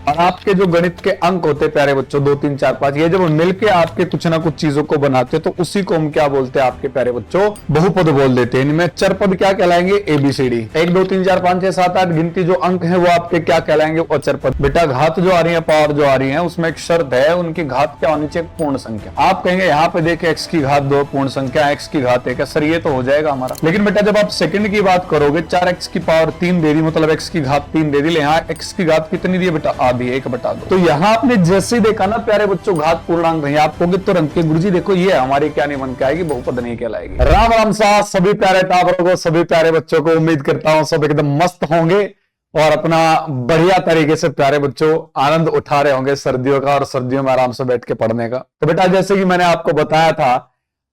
और आपके जो गणित के अंक होते हैं प्यारे बच्चों 2 3 4 5, ये जब मिलके आपके कुछ ना कुछ चीजों को बनाते हैं तो उसी को हम क्या बोलते हैं आपके प्यारे बच्चों, बहुपद बोल देते हैं। इनमें चरपद क्या कहलाएंगे, एबीसीडी। 1 2 3 4 5 6 7 8 गिनती जो अंक है वो आपके क्या कहलाएंगे, अचरपद। बेटा घात जो आ रही है, पावर जो आ रही है, उसमें एक शर्त है, उनकी घात क्या होनी चाहिए, पूर्ण संख्या। आप कहेंगे यहाँ पे देखे x की घात 2 पूर्ण संख्या, x की घात 1 है, सर ये तो हो जाएगा हमारा। लेकिन बेटा जब आप सेकंड की बात करोगे, 4x की पावर 3 दे दी, मतलब x की घात 3 दे दी। यहाँ x की घात कितनी दी है बेटा, आधी, 1/2। तो यहाँ आपने जैसे ही देखा ना प्यारे बच्चों, घात पूर्णांक नहीं, आप कहोगे तुरंत के गुरुजी देखो ये हमारी क्या नहीं बन के आएगी, बहुपद नहीं कहलाएगी। राम राम सा सभी प्यारे टाबरों को, सभी प्यारे बच्चों को, उम्मीद करता हूं सब एकदम मस्त होंगे और अपना बढ़िया तरीके से प्यारे बच्चों आनंद उठा रहे होंगे सर्दियों का, और सर्दियों में आराम से बैठ के पढ़ने का। तो बेटा जैसे कि मैंने आपको बताया था,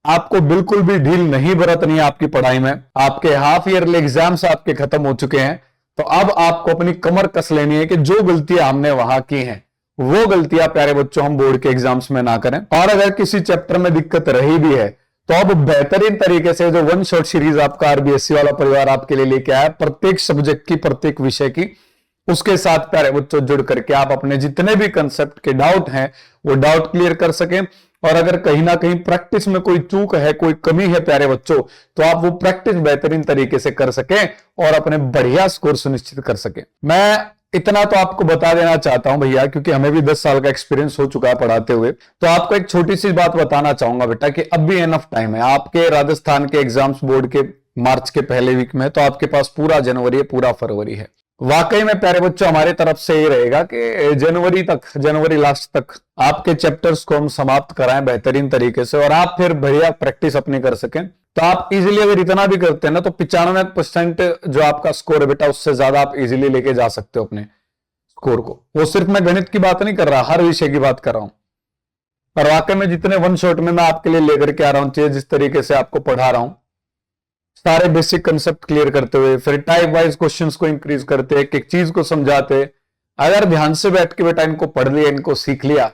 आपको बिल्कुल भी ढील नहीं बरतनी है आपकी पढ़ाई में। आपके हाफ ईयरली एग्जाम्स आपके खत्म हो चुके हैं, तो अब आपको अपनी कमर कस लेनी है कि जो गलतियां हमने वहां की हैं वो गलतियां प्यारे बच्चों हम बोर्ड के एग्जाम्स में ना करें। और अगर किसी चैप्टर में दिक्कत रही भी है तो अब बेहतरीन तरीके से जो वन शॉट सीरीज आपका आरबीएससी वाला परिवार आपके लिए लेके आया, प्रत्येक सब्जेक्ट की, प्रत्येक विषय की, उसके साथ प्यारे बच्चों जुड़ करके आप अपने जितने भी कंसेप्ट के डाउट हैं वो डाउट क्लियर कर सकें। और अगर कहीं ना कहीं प्रैक्टिस में कोई चूक है, कोई कमी है प्यारे बच्चों, तो आप वो प्रैक्टिस बेहतरीन तरीके से कर सकें और अपने बढ़िया स्कोर सुनिश्चित कर सकें। मैं इतना तो आपको बता देना चाहता हूं भैया, क्योंकि हमें भी 10 साल का एक्सपीरियंस हो चुका है पढ़ाते हुए। तो आपको एक छोटी सी बात बताना चाहूंगा बेटा कि अब भी एनफ टाइम है आपके राजस्थान के एग्जाम्स बोर्ड के मार्च के पहले वीक में, तो आपके पास पूरा जनवरी है, पूरा फरवरी है। वाकई में प्यारे बच्चों हमारे तरफ से ये रहेगा कि जनवरी लास्ट तक आपके चैप्टर्स को हम समाप्त कराएं बेहतरीन तरीके से, और आप फिर बढ़िया प्रैक्टिस अपनी कर सकें। तो आप इजीली अगर इतना भी करते हैं ना, तो 95% जो आपका स्कोर है बेटा, उससे ज्यादा आप इजीली लेके जा सकते हो अपने स्कोर को। वो सिर्फ मैं गणित की बात नहीं कर रहा, हर विषय की बात कर रहा हूं। और वाकई में जितने वन शॉट में मैं आपके लिए लेकर के आ रहा हूं, जिस तरीके से आपको पढ़ा रहा हूं, सारे बेसिक कंसेप्ट क्लियर करते हुए, फिर टाइप वाइज क्वेश्चंस को इंक्रीज करते, एक एक चीज को समझाते। अगर ध्यान से बैठ के बेटा इनको पढ़ लिया, इनको सीख लिया,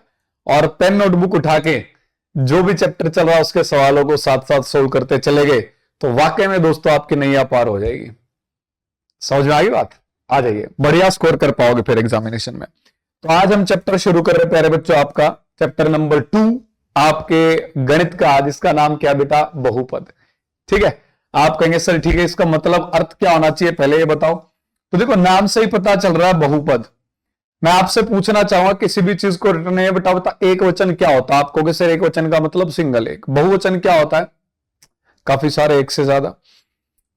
और पेन नोटबुक उठा के जो भी चैप्टर चल रहा है उसके सवालों को साथ साथ सोल्व करते चले गए, तो वाकई में दोस्तों आपकी नैया पार हो जाएगी। समझ में आ गई बात? आ जाइए, बढ़िया स्कोर कर पाओगे फिर एग्जामिनेशन में। तो आज हम चैप्टर शुरू कर रहे हैं प्यारे बच्चों, आपका चैप्टर नंबर 2 आपके गणित का। आज इसका नाम क्या बेटा, बहुपद। ठीक है, आप कहेंगे सर ठीक है, इसका मतलब अर्थ क्या होना चाहिए, पहले ये बताओ। तो देखो नाम से ही पता चल रहा है बहुपद। मैं आपसे पूछना चाहूंगा किसी भी चीज को रिटर्न है बता एक वचन क्या होता है। आप कहोगे सर एक वचन का मतलब सिंगल एक। बहुवचन क्या होता है, काफी सारे, एक से ज्यादा।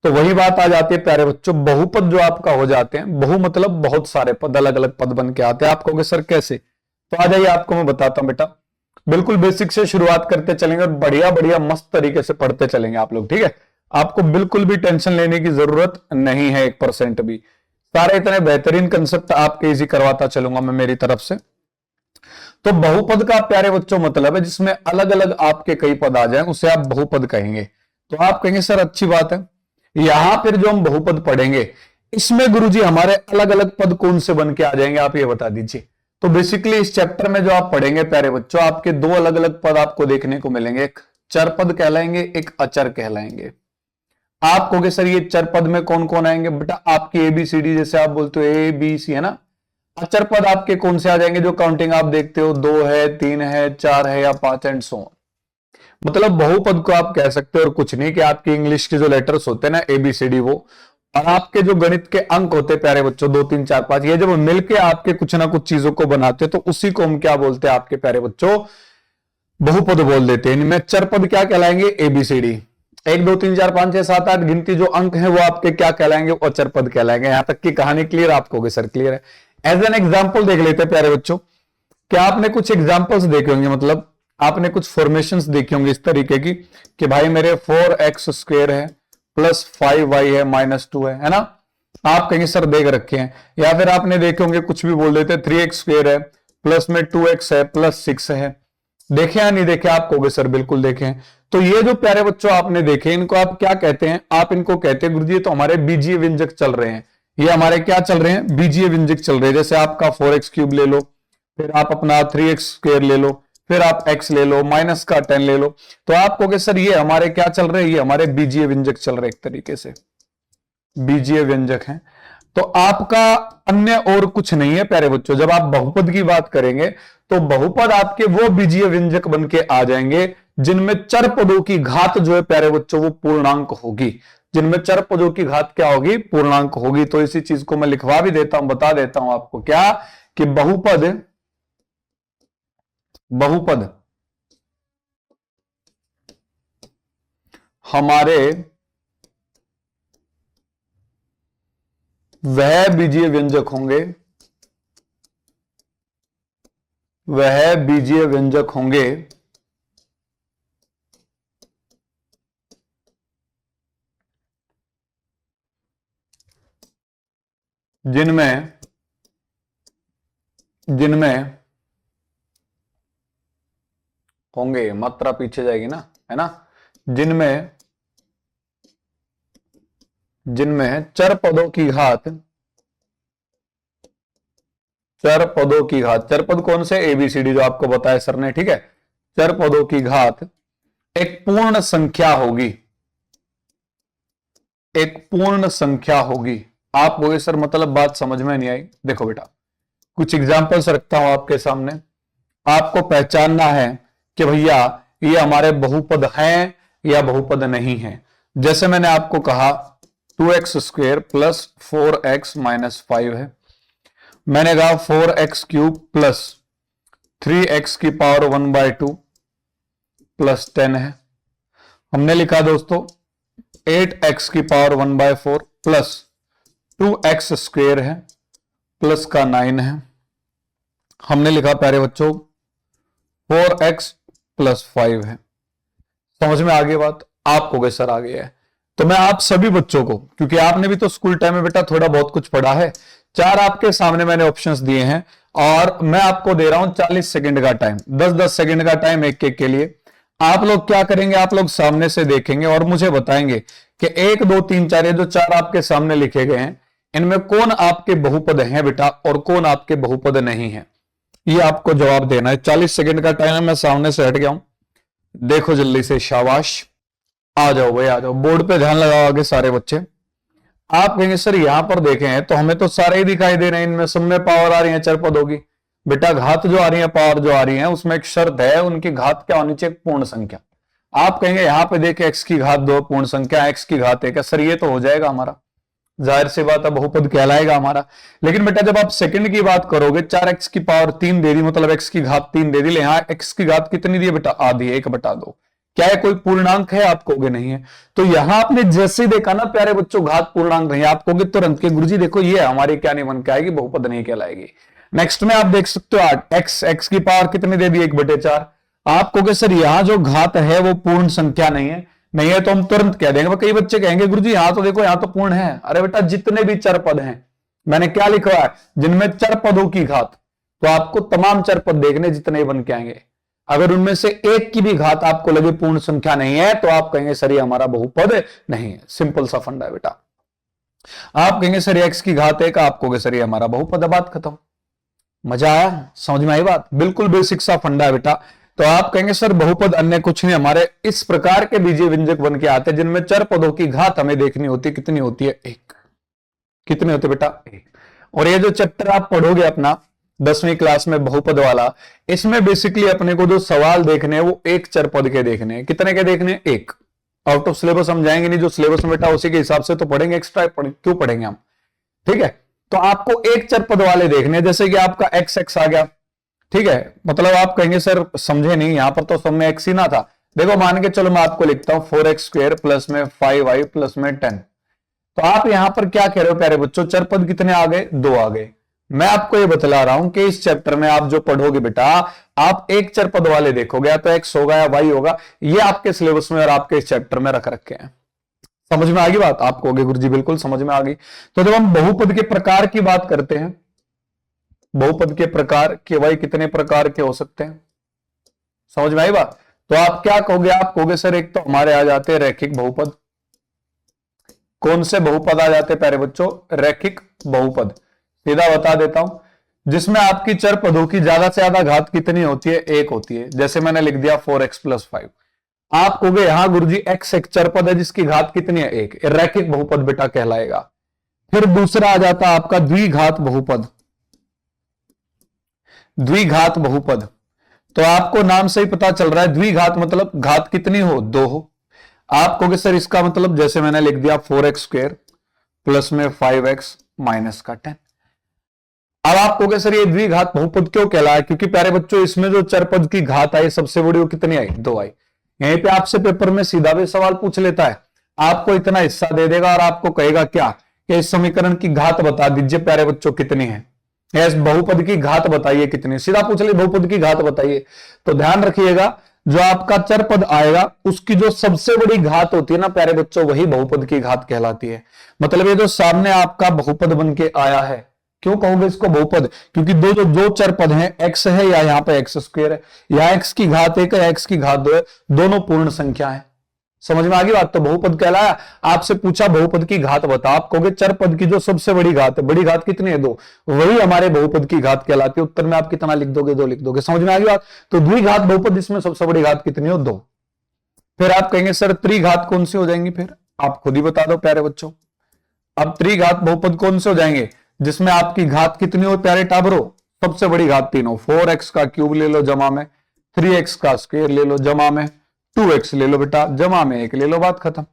तो वही बात आ जाती है प्यारे बच्चों, बहुपद जो आपका हो जाते हैं, बहु मतलब बहुत सारे पद, अलग अलग पद बन के आते हैं। आप कहोगे सर कैसे, तो आ जाइए आपको मैं बताता हूं बेटा। बिल्कुल बेसिक से शुरुआत करते चलेंगे और बढ़िया बढ़िया मस्त तरीके से पढ़ते चलेंगे आप लोग। ठीक है, आपको बिल्कुल भी टेंशन लेने की जरूरत नहीं है 1% भी। सारे इतने बेहतरीन कंसेप्ट आपके इजी करवाता चलूंगा मैं मेरी तरफ से। तो बहुपद का प्यारे बच्चों मतलब है जिसमें अलग अलग आपके कई पद आ जाएं, उसे आप बहुपद कहेंगे। तो आप कहेंगे सर अच्छी बात है, यहां फिर जो हम बहुपद पढ़ेंगे इसमें गुरुजी हमारे अलग अलग पद कौन से बन के आ जाएंगे, आप ये बता दीजिए। तो बेसिकली इस चैप्टर में जो आप पढ़ेंगे प्यारे बच्चों, आपके 2 अलग अलग पद आपको देखने को मिलेंगे। एक चर पद कहलाएंगे, एक अचर कहलाएंगे। आप कहोगे सर ये चर पद में कौन कौन आएंगे बेटा, आपकी एबीसीडी जैसे आप बोलते हो ए बी सी है ना। अचर पद आपके कौन से आ जाएंगे, जो काउंटिंग आप देखते हो 2 है, 3 है, 4 है या 5 एंड सो ऑन। मतलब बहुपद को आप कह सकते हो और कुछ नहीं कि आपकी इंग्लिश के जो लेटर्स होते हैं ना एबीसीडी वो, और आपके जो गणित के अंक होते हैं प्यारे बच्चों 2 3 4 5, ये जब मिलके आपके कुछ ना कुछ चीजों को बनाते हैं तो उसी को हम क्या बोलते हैं आपके प्यारे बच्चों, बहुपद बोल देते हैं। इनमें चर पद क्या कहलाएंगे, एबीसीडी। 1 2 3 4 5 6 7 8 गिनती जो अंक है वो आपके क्या कहलाएंगे, अचर पद कहलाएंगे। यहां तक की कहानी क्लियर, आपको होगी सर क्लियर है। एज एन एग्जाम्पल देख लेते हैं प्यारे बच्चों। क्या आपने कुछ एग्जाम्पल्स देखे होंगे, मतलब आपने कुछ फॉर्मेशंस देखी होंगी इस तरीके की कि भाई मेरे 4x² है प्लस 5y है माइनस 2 है ना। आप कहेंगे सर देख रखे हैं। या फिर आपने देखे होंगे कुछ भी बोल देते 3x² है प्लस में 2x है प्लस 6 है। देखे या नहीं देखे, आप कहोगे सर बिल्कुल देखे हैं। तो ये जो प्यारे बच्चों आपने देखे, इनको आप क्या कहते हैं, आप इनको कहते हैं गुरुजी तो हमारे बीजीय व्यंजक चल रहे हैं। ये हमारे क्या चल रहे हैं, बीजीय व्यंजक चल रहे हैं। जैसे आपका 4x³ ले लो, फिर आप अपना 3x² ले लो, फिर आप x ले लो, माइनस का 10 ले लो। तो आप कहोगे सर ये हमारे क्या चल रहे हैं, ये हमारे बीजीय व्यंजक चल रहे हैं, एक तरीके से बीजीय व्यंजक हैं। तो आपका अन्य और कुछ नहीं है प्यारे बच्चों। जब आप बहुपद की बात करेंगे तो बहुपद आपके वो बीजीय व्यंजक बन के आ जाएंगे जिनमें चर पदों की घात जो है प्यारे बच्चों वो पूर्णांक होगी। जिनमें चर पदों की घात क्या होगी? पूर्णांक होगी। तो इसी चीज को मैं लिखवा भी देता हूं, बता देता हूं आपको क्या, कि बहुपद हमारे वह बीजीय व्यंजक होंगे, जिनमें होंगे, मात्रा पीछे जाएगी ना, है ना, जिनमें चर पदों की घात, चर पद कौन से? एबीसीडी जो आपको बताया सर ने, ठीक है। चर पदों की घात एक पूर्ण संख्या होगी, आप बोले सर मतलब बात समझ में नहीं आई। देखो बेटा, कुछ एग्जांपल्स रखता हूं आपके सामने, आपको पहचानना है कि भैया ये हमारे बहुपद हैं या बहुपद नहीं है। जैसे मैंने आपको कहा 2x square plus 4x minus 5 है, मैंने कहा 4x क्यूब प्लस 3x की पावर 1/2 प्लस 10 है। हमने लिखा दोस्तों 8x की पावर 1/4 प्लस 2x स्क्वायर है प्लस का 9 है। हमने लिखा प्यारे बच्चों 4x प्लस 5 है। समझ में आ गई बात? आप कहोगे सर आ गया है। तो मैं आप सभी बच्चों को, क्योंकि आपने भी तो स्कूल टाइम में बेटा थोड़ा बहुत कुछ पढ़ा है, 4 आपके सामने मैंने ऑप्शंस दिए हैं और मैं आपको दे रहा हूं 40 सेकंड का टाइम, 10-10 सेकंड का टाइम एक एक के लिए। आप लोग क्या करेंगे, आप लोग सामने से देखेंगे और मुझे बताएंगे कि 1 2 3 4 ये जो 4 आपके सामने लिखे गए हैं इनमें कौन आपके बहुपद हैं बेटा और कौन आपके बहुपद नहीं है, ये आपको जवाब देना है। 40 सेकंड का टाइम है, मैं सामने से हट गया हूं, देखो जल्दी से, शाबाश, आ जाओ भाई आ जाओ, बोर्ड पे ध्यान लगाओ आगे सारे बच्चे। आप कहेंगे सर यहां पर देखें तो हमें तो सारे ही दिखाई दे रहे हैं, इनमें सब में पावर आ रही है चर पद होगी। बेटा घात जो आ रही है, पावर जो आ रही है, उसमें एक शर्त है, उनकी घात क्या होनी चाहिए? पूर्ण संख्या। आप कहेंगे यहां पे देखे x की घात 2 पूर्ण संख्या, x की घात 1 है, सर ये तो हो जाएगा हमारा, जाहिर सी बात है बहुपद कहलाएगा हमारा। लेकिन बेटा जब आप सेकंड की बात करोगे 4x की पावर 3 दे दी, मतलब x की घात 3 दे दी, यहां x की घात कितनी दी है बेटा? आधी, 1/2। क्या है कोई पूर्णांक है? आप कहोगे नहीं है। तो यहां आपने जैसे ही देखा ना प्यारे बच्चों घात पूर्णांक नहीं, आप कहोगे तुरंत के गुरुजी देखो ये हमारी क्या नहीं बन के आएगी, बहुपद नहीं कहलाएगी। नेक्स्ट में आप देख सकते हो 8x, x की पावर कितनी दे दी? 1/4। आप कहोगे सर यहां जो घात है वो पूर्ण संख्या नहीं है, नहीं है तो हम तुरंत कह देंगे। कई बच्चे कहेंगे गुरुजी यहां तो देखो यहां तो पूर्ण है। अरे बेटा जितने भी चर पद हैं, मैंने क्या लिखा है, जिनमें चर पदों की घात, तो आपको तमाम चर पद देखने जितने बन के आएंगे, अगर उनमें से एक की भी घात आपको लगे पूर्ण संख्या नहीं है तो आप कहेंगे सर ये हमारा बहुपद नहीं है। सिंपल सा फंडा है बेटा। आप कहेंगे सर x की घात 1, आप कहोगे सर ये हमारा बहुपद है, बात खत्म। मजा आया? समझ में आई बात? बिल्कुल बेसिक सा फंडा है बेटा। तो आप कहेंगे सर बहुपद अन्य कुछ नहीं, हमारे इस प्रकार के बीजीय व्यंजक बन के आते हैं जिनमें चर पदों की घात हमें देखनी होती है। कितनी होती है? 1। कितनी होती है बेटा? 1। और ये जो चैप्टर आप पढ़ोगे अपना 10वीं क्लास में बहुपद वाला, इसमें बेसिकली अपने को जो सवाल देखने हैं वो एक चर पद के देखने हैं। कितने के देखने हैं? 1। आउट ऑफ सिलेबस हम जाएंगे नहीं, जो सिलेबस में बेटा उसी के हिसाब से तो पढ़ेंगे, एक्स्ट्रा क्यों पढ़ेंगे हम, ठीक है। तो आपको एक चर पद वाले देखने हैं, जैसे कि आपका x आ गया, ठीक है। मतलब आप कहेंगे सर समझे नहीं, यहां पर तो सब में x ही ना था। देखो मान के चलो मैं आपको लिखता हूं 4x स्क्वायर प्लस में 5y प्लस में 10। तो आप यहां पर क्या कह रहे हो प्यारे बच्चों? चर पद कितने आ गए? 2 आ गए। मैं आपको ये बतला रहा हूं कि इस चैप्टर में आप जो पढ़ोगे बेटा, आप एक चर पद वाले देखोगे, या तो x होगा या y होगा, ये आपके सिलेबस में और आपके इस चैप्टर में रख रखे हैं। समझ में आ गई बात? आप कहोगे गुरुजी बिल्कुल समझ में आ गई। तो जब हम बहुपद के प्रकार की बात करते हैं, बहुपद के प्रकार के भाई कितने प्रकार के हो सकते हैं, समझ में आई बात? तो आप क्या कहोगे? आप कहोगे सर एक तो हमारे आ जाते हैं रैखिक बहुपद। कौन से बहुपद आ जाते हैं प्यारे बच्चों? रैखिक बहुपद। सीधा बता देता हूं, जिसमें आपकी चर पदों की ज्यादा से ज्यादा घात कितनी होती है? 1 होती है। जैसे मैंने लिख दिया 4x प्लस 5। आप कहोगे यहां गुरुजी x एक चर पद है जिसकी घात कितनी है? 1, रैखिक बहुपद बेटा कहलाएगा। फिर दूसरा आ जाता आपका द्विघात बहुपद। द्विघात बहुपद तो आपको नाम से ही पता चल रहा है, द्विघात मतलब घात कितनी हो, 2 हो। आप कहोगे सर इसका मतलब, जैसे मैंने लिख दिया 4x² प्लस में 5x माइनस का 10। अब आप कहोगे सर ये द्विघात बहुपद क्यों कहलाया, क्योंकि प्यारे बच्चों इसमें जो चरपद की घात आई सबसे बड़ी वो कितनी आई, 2 आई। यहीं पे आपसे पेपर में सीधा भी सवाल पूछ लेता है, आपको इतना हिस्सा दे देगा और आपको कहेगा क्या कि इस समीकरण की घात बता दीजिए प्यारे बच्चों कितनी है, इस बहुपद की घात बताइए कितनी, सीधा पूछ ले बहुपद की घात बताइए। तो ध्यान रखिएगा जो आपका चरपद आएगा उसकी जो सबसे बड़ी घात होती है ना प्यारे बच्चों, वही बहुपद की घात कहलाती है। मतलब ये जो सामने आपका बहुपद बन के आया है, क्यों कहोगे इसको बहुपद, क्योंकि दो चरपद हैं, x है या यहाँ पे x² है, या x की घात 1 है x की घात 2 है, दोनों पूर्ण संख्या है। समझ में आ गई बात, तो बहुपद कहलाया। आपसे पूछा बहुपद की घात बता, आप कहोगे चरपद की जो सबसे बड़ी घात है, बड़ी घात कितनी है, 2, वही हमारे बहुपद की घात कहलाती है। उत्तर में आप कितना लिख दोगे, 2 लिख दोगे। समझ में आ गई बात, तो द्विघात बहुपद इसमें सबसे बड़ी घात कितनी हो, 2। फिर आप कहेंगे सर त्रिघात कौन सी हो जाएंगी, फिर आप खुद ही बता दो प्यारे बच्चों। अब त्रिघात बहुपद कौन से हो जाएंगे, जिसमें आपकी घात कितनी हो प्यारे टाबरो, सबसे बड़ी घात 3 हो। 4x का क्यूब ले लो जमा में 3x का स्क्वायर ले लो जमा में 2x ले लो बेटा जमा में 1 ले लो, बात खत्म।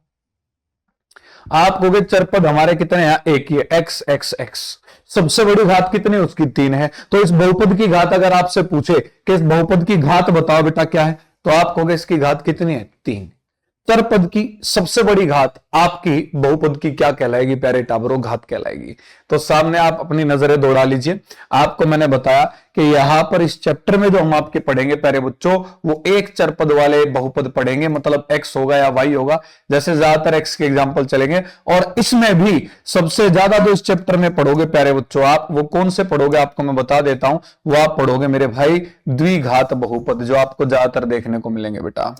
आप कहोगे चरपद हमारे कितने हैं, एक ही है, x सबसे बड़ी घात कितनी है उसकी, 3 है। तो इस बहुपद की घात अगर आपसे पूछे कि इस बहुपद की घात बताओ बेटा क्या है, तो आप कहोगे इसकी घात कितनी है, 3। चरपद की सबसे बड़ी घात आपकी बहुपद की क्या कहलाएगी प्यारे टाबरों, घात कहलाएगी। तो सामने आप अपनी नजरें दौड़ा लीजिए। आपको मैंने बताया कि यहां पर इस चैप्टर में जो हम आपके पढ़ेंगे प्यारे बच्चों, वो एक चरपद वाले बहुपद पढ़ेंगे, मतलब x होगा या y होगा, जैसे ज्यादातर x के एग्जाम्पल चलेंगे। और इसमें भी सबसे ज्यादा जो इस चैप्टर में पढ़ोगे प्यारे बच्चों आप, वो कौन से पढ़ोगे आपको मैं बता देता हूं, वो आप पढ़ोगे मेरे भाई द्विघात बहुपद, जो आपको ज्यादातर देखने को मिलेंगे बेटा।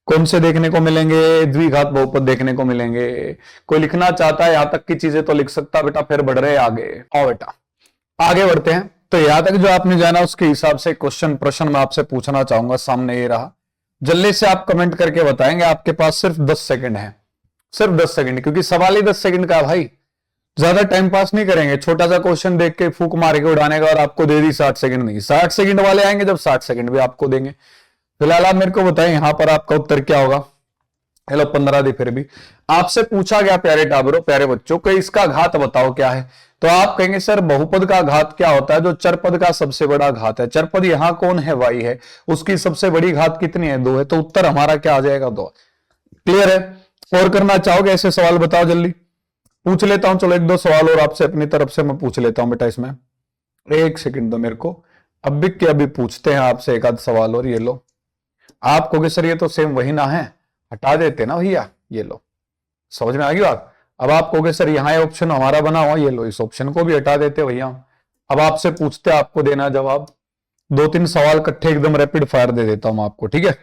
कौन से देखने को मिलेंगे, द्विघात बहुपद देखने को मिलेंगे। कोई लिखना चाहता है यहां तक की चीजें तो लिख सकता बेटा, फिर बढ़ रहे आगे। आओ बेटा आगे बढ़ते हैं। तो यहां तक जो आपने जाना उसके हिसाब से प्रश्न मैं आपसे पूछना चाहूंगा, सामने ये रहा। जल्दी से आप कमेंट करके बताएंगे, आपके पास सिर्फ 10 सेकंड है, सिर्फ 10 सेकंड, क्योंकि सवाल ही 10 सेकंड का भाई, ज्यादा टाइम पास नहीं करेंगे। छोटा सा क्वेश्चन देख के फूक मार के उड़ाने का और आपको दे दी 60 सेकंड, नहीं 60 सेकंड वाले आएंगे जब 60 सेकंड भी आपको देंगे। फिलहाल आप मेरे को बताएं यहां पर आपका उत्तर क्या होगा। हेलो 15 दी, फिर भी आपसे पूछा गया प्यारे टाबरों प्यारे बच्चों को इसका घात बताओ क्या है, तो आप कहेंगे सर बहुपद का घात क्या होता है, जो चरपद का सबसे बड़ा घात है। चरपद यहां कौन है, y है, उसकी सबसे बड़ी घात कितनी है, 2 है। तो उत्तर हमारा क्या आ जाएगा, 2। क्लियर है। और करना चाहोगे ऐसे सवाल, बताओ जल्दी पूछ लेता हूं। चलो 1-2 सवाल और आपसे अपनी तरफ से मैं पूछ लेता हूं बेटा, इसमें 1 सेकंड दो मेरे को, अभी के अभी पूछते हैं आपसे एक आध सवाल और। ये लो, आप कहोगे सर ये तो सेम वही ना है, हटा देते ना भैया, ये लो। समझ में आ गई बात। अब आप कहोगे सर यहाँ ऑप्शन हमारा बना हुआ, ये लो इस ऑप्शन को भी हटा देते भैया। अब आपसे पूछते आपको देना जवाब, 2-3 सवाल इकट्ठे एकदम रैपिड फायर दे देता हूं आपको, ठीक है।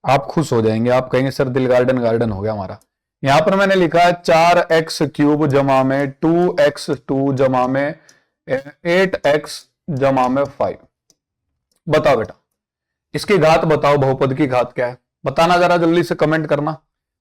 आप खुश हो जाएंगे, आप कहेंगे सर दिल गार्डन हो गया हमारा। यहां पर मैंने लिखा है 4x³ जमा में 2x2 जमा में 8x जमा में 5। बताओ बेटा इसकी घात बताओ, बहुपद की घात क्या है, बताना जरा जल्दी से कमेंट करना।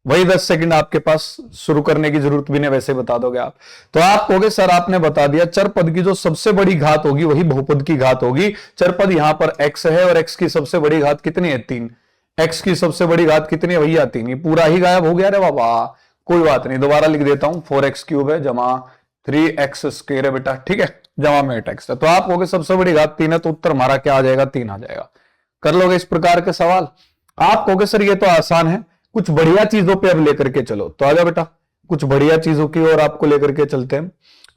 वही 10 सेकंड आपके पास, शुरू करने की जरूरत भी नहीं, वैसे बता दोगे आप। तो आप कहोगे सर आपने बता दिया चरपद की जो सबसे बड़ी घात होगी वही बहुपद की घात होगी। चरपद यहां पर x है और x की सबसे बड़ी घात कितनी है, 3। x की सबसे बड़ी घात कितनी है भैया, 3। ये पूरा ही गायब हो गया रे बाबा, कोई बात नहीं, दोबारा लिख देता हूं। 4x³ है जमा 3x² है बेटा, ठीक है, जमा में 8x है। तो आप कहोगे सबसे बड़ी घात 3 है, तो उत्तर हमारा क्या आ जाएगा, 3 आ जाएगा। कर लोगे इस प्रकार के सवाल। आप कहोगे सर ये तो आसान है, कुछ बढ़िया चीजों पे अब लेकर के चलो। तो आजा बेटा कुछ बढ़िया चीजों की और आपको लेकर के चलते हैं।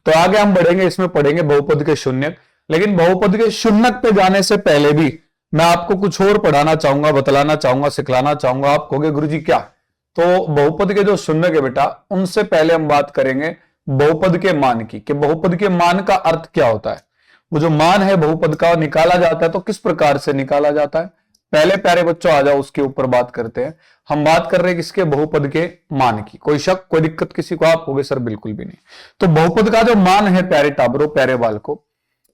तो आगे हम बढ़ेंगे, इसमें पढ़ेंगे बहुपद के शून्यक। लेकिन बहुपद के शून्यक पे जाने से पहले भी मैं आपको कुछ और पढ़ाना चाहूंगा, बतलाना चाहूंगा, सिखलाना चाहूंगा। आप कहोगे गुरुजी क्या, तो बहुपद के जो शून्यक है बेटा, उनसे पहले हम बात करेंगे बहुपद के मान की, कि बहुपद के मान का अर्थ क्या होता है। वो जो मान है बहुपद का निकाला जाता है, तो किस प्रकार से निकाला जाता है, पहले प्यारे बच्चों आ जाओ उसके ऊपर बात करते हैं। हम बात कर रहे हैं किसके, बहुपद के मान की। कोई शक कोई दिक्कत किसी को, आप होगे सर बिल्कुल भी नहीं। तो बहुपद का जो मान है प्यारे टाबरों प्यारे बाल को,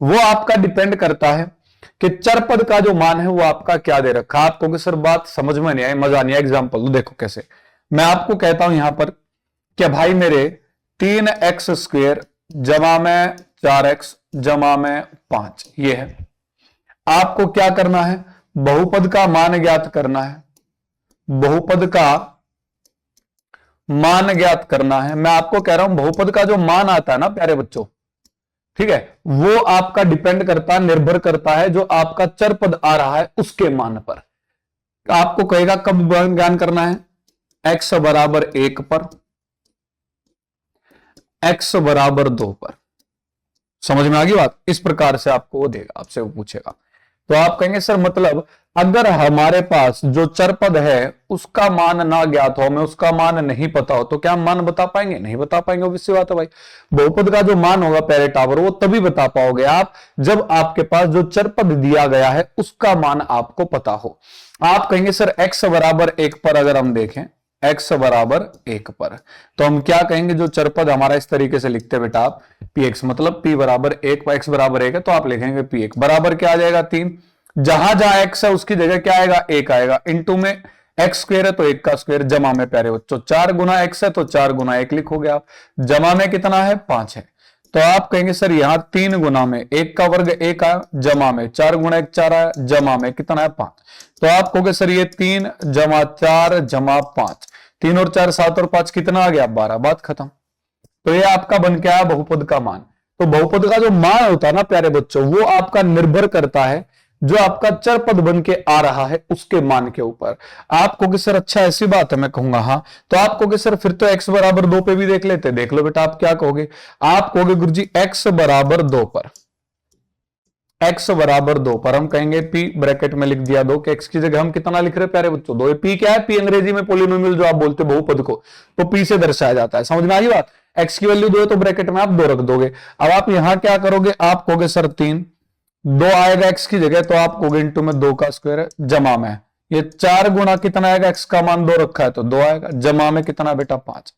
वो आपका डिपेंड करता है कि चरपद का जो मान है वो आपका क्या दे रखा। आप कहोगे सर बात समझ में नहीं आई, मजा नहीं आया, एग्जाम्पल तो देखो कैसे। मैं आपको कहता हूं यहां पर कि भाई मेरे 3x² जमा में 4x जमा में 5, ये है। आपको क्या करना है, बहुपद का मान ज्ञात करना है, बहुपद का मान ज्ञात करना है। मैं आपको कह रहा हूं बहुपद का जो मान आता है ना प्यारे बच्चों, ठीक है, वो आपका डिपेंड करता है, निर्भर करता है जो आपका चर पद आ रहा है उसके मान पर। आपको कहेगा कब ज्ञान करना है, x बराबर 1 पर, x बराबर 2 पर। समझ में आ गई बात? इस प्रकार से आपको वो देगा, आपसे वो पूछेगा। तो आप कहेंगे सर मतलब अगर हमारे पास जो चर पद है उसका मान ना ज्ञात हो, हमें उसका मान नहीं पता हो, तो क्या हम मान बता पाएंगे? नहीं बता पाएंगे, ऑब्वियस बात है भाई। बहुपद का जो मान होगा प्यारे टावर, वो तभी बता पाओगे आप जब आपके पास जो चर पद दिया गया है उसका मान आपको पता हो। आप कहेंगे सर x बराबर 1 पर अगर हम देखें, x बराबर 1 पर, तो हम क्या कहेंगे, जो चर पद हमारा इस तरीके से लिखते हैं बेटा आप, px मतलब p बराबर 1, x बराबर 1 है तो आप लिखेंगे p1 बराबर क्या आ जाएगा 3। जहां जहां x है उसकी जगह क्या आएगा, 1 आएगा। इंटू में x स्क्वायर है तो 1 का स्क्वायर, जमा में प्यारे बच्चों 4 गुना x है तो 4 गुना 1 लिखोगे आप, जमा में कितना है 5 है। तो आप कहेंगे सर यहां 3 गुना में 1 का वर्ग 1 आया, जमा में 4 गुना 1 4 आया, जमा में कितना है 5। तो आप कहोगे सर ये 3 जमा 4 जमा 5, 3 और 4 7 और 5 कितना आ गया 12, बात खत्म। तो ये आपका बन के आया बहुपद का मान। तो बहुपद का जो मान होता है ना प्यारे बच्चों, वो आपका निर्भर करता है जो आपका चर पद बन के आ रहा है उसके मान के ऊपर। आप कहोगे सर अच्छा ऐसी बात है, मैं कहूंगा हाँ। तो आप कहोगे सर फिर तो x बराबर 2 पे भी देख लेते, देख लो बेटा। आप क्या कहोगे, आप कहोगे गुरुजी x बराबर 2 पर, x बराबर 2 पर हम कहेंगे p ब्रैकेट में लिख दिया 2 के x की जगह हम कितना लिख रहे हैं प्यारे बच्चों 2। p क्या है, p अंग्रेजी में पोलिनोमियल जो आप बोलते हो बहुपद को, तो p से दर्शाया जाता है। समझ में आ गई बात? x की वैल्यू 2 है तो ब्रैकेट में आप 2 रख दोगे। अब आप यहां क्या करोगे, आप कहोगे सर 3, 2 आएगा x की जगह तो आप कहोगे इंटू में 2 का स्क्वायर है, जमा में ये 4 गुना कितना आएगा, x का मान 2 रखा है तो 2 आएगा, जमा में कितना बेटा 5।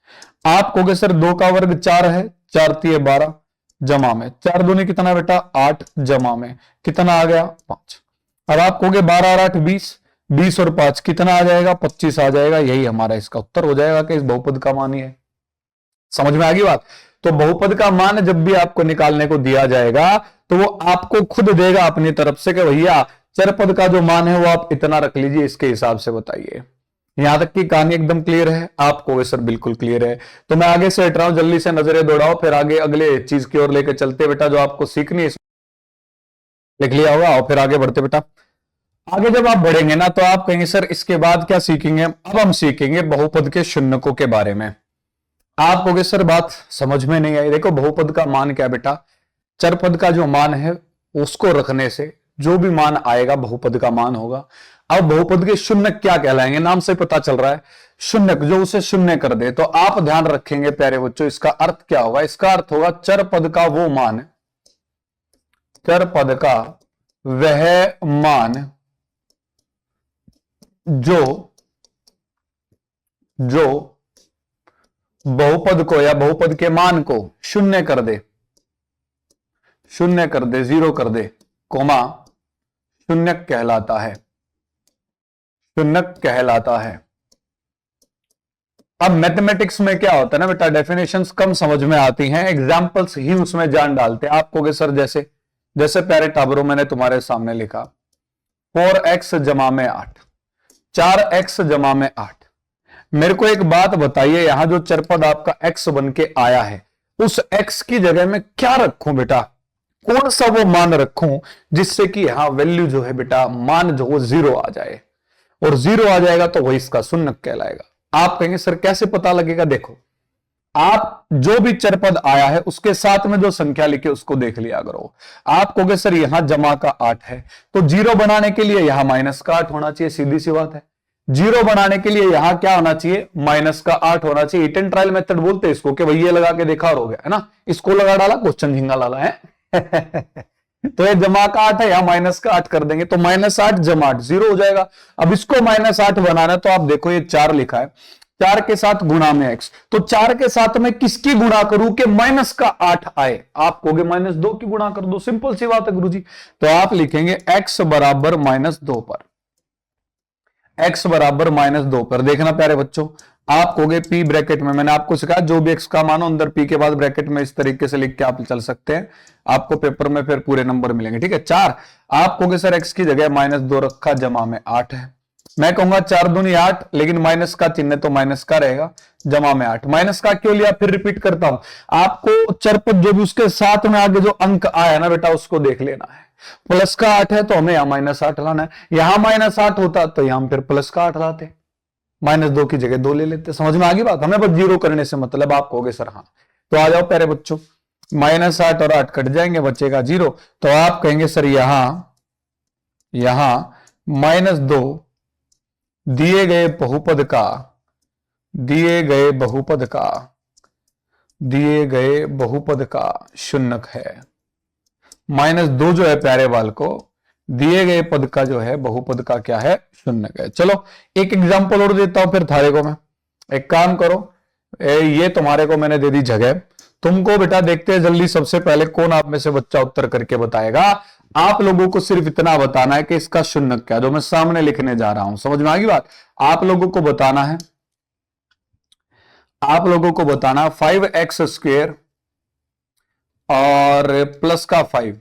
आप कहोगे सर 2 का वर्ग 4 है, 4 3 12, जमा में 4 दूनी कितना बेटा 8, जमा में कितना आ गया 5। अब आप कहोगे 12 और 8 20, 20 और 5 कितना आ जाएगा 25 आ जाएगा। यही हमारा इसका उत्तर हो जाएगा कि इस बहुपद का मान ही है। समझ में आ गई बात? तो बहुपद का मान जब भी आपको निकालने को दिया जाएगा तो वो आपको खुद देगा अपनी तरफ से कि भैया चर पद का जो मान है वो आप इतना रख लीजिए, इसके हिसाब से बताइए। यहां तक की कहानी एकदम क्लियर है? आप कहोगे सर बिल्कुल क्लियर है। तो मैं आगे से हट रहा हूं, जल्दी से नजरें दौड़ाओ, फिर आगे अगले चीज की ओर लेकर चलते बेटा जो आपको सीखनी है। लिख लिया होगा और फिर आगे बढ़ते बेटा। आगे जब आप बढ़ेंगे ना तो आप कहेंगे सर इसके बाद क्या सीखेंगे, अब हम सीखेंगे बहुपद के शून्यकों के बारे में। आप कहोगे सर बात समझ में नहीं आई। देखो बहुपद का मान क्या बेटा, चर पद का जो मान है उसको रखने से जो भी मान आएगा बहुपद का मान होगा। अब बहुपद के शून्य क्या कहलाएंगे, नाम से पता चल रहा है शून्य, जो उसे शून्य कर दे। तो आप ध्यान रखेंगे प्यारे बच्चों, इसका अर्थ क्या होगा, इसका अर्थ होगा चर पद का वो मान, चर पद का वह मान जो बहुपद को या बहुपद के मान को शून्य कर दे, शून्य कर दे, जीरो कर दे, कोमा शून्य कहलाता है, शून्य कहलाता है। अब मैथमेटिक्स में क्या होता है ना बेटा, डेफिनेशंस कम समझ में आती हैं, एग्जांपल्स ही उसमें जान डालते हैं। आप कहोगे सर जैसे जैसे प्यारे टाबरों मैंने तुम्हारे सामने लिखा 4x जमा में 8, 4x जमा में 8। मेरे को एक बात बताइए, यहां जो चरपद आपका x बन के आया है उस x की जगह में क्या रखूं बेटा, कौन सा वो मान रखूं जिससे कि यहां वैल्यू जो है बेटा मान जो वो जीरो आ जाए, और जीरो आ जाएगा तो वही इसका शून्य कहलाएगा। आप कहेंगे सर कैसे पता लगेगा, देखो आप जो भी चरपद आया है उसके साथ में जो संख्या लिखी उसको देख लिया करो। आप कहोगे सर यहां जमा का 8 है तो जीरो बनाने के लिए यहां माइनस का 8 होना चाहिए, सीधी सी बात है। जीरो बनाने के लिए यहां क्या होना चाहिए, माइनस का 8 होना चाहिए। हिट एंड ट्रायल मेथड बोलते हैं इसको, कि भाई ये लगा के देखा और हो गया है ना, इसको लगा डाला क्वेश्चन झिंगा लाला है तो ये जमा का 8 है, यहां माइनस का 8 कर देंगे तो -8 जमा 8 जीरो हो जाएगा। अब इसको -8 बनाना है तो आप देखो ये 4 लिखा है, 4 के साथ गुणा में x, तो 4 के साथ में किसकी गुणा करूं कि माइनस का 8 आए। आप कहोगे -2 की गुणा कर दो, सिंपल सी बात है गुरुजी। तो आप लिखेंगे x बराबर -2 पर, x बराबर -2 पर। देखना प्यारे बच्चों आप कहोगे पी ब्रैकेट में, मैंने आपको सिखाया जो भी एक्स का मानो अंदर पी के बाद ब्रैकेट में इस तरीके से लिख के आप चल सकते हैं, आपको पेपर में फिर पूरे नंबर मिलेंगे। ठीक है, 4 आप कहोगे सर एक्स की जगह -2 रखा, जमा में 8 है। मैं कहूंगा 4 दूनी 8, लेकिन माइनस का चिन्ह तो माइनस का रहेगा, जमा में 8। माइनस का क्यों लिया, फिर रिपीट करता हूं, आपको चरपट जो भी उसके साथ में आगे जो अंक आया ना बेटा उसको देख लेना है। प्लस का 8 है तो हमें यहां -8 लाना है, यहां -8 होता तो यहां फिर प्लस का 8 लाते, -2 की जगह 2 ले लेते। समझ में आ गई बात, हमें बस जीरो करने से मतलब। आप कहोगे सर हाँ, तो आ जाओ प्यारे बच्चों, -8 और 8 कट जाएंगे, बचेगा 0। तो आप कहेंगे सर यहां -2 दिए गए बहुपद का शून्यक है। -2 जो है प्यारे बाल को दिए गए पद का जो है बहुपद का क्या है, शून्यक है। चलो एक एग्जांपल और देता हूं फिर थारे को मैं। एक काम करो, ये तुम्हारे को मैंने दे दी जगह, तुमको बेटा देखते हैं जल्दी सबसे पहले कौन आप में से बच्चा उत्तर करके बताएगा। आप लोगों को सिर्फ इतना बताना है कि इसका शून्यक क्या है, जो मैं सामने लिखने जा रहा हूं। समझ में आ गई बात, आप लोगों को बताना है 5x² और प्लस का 5,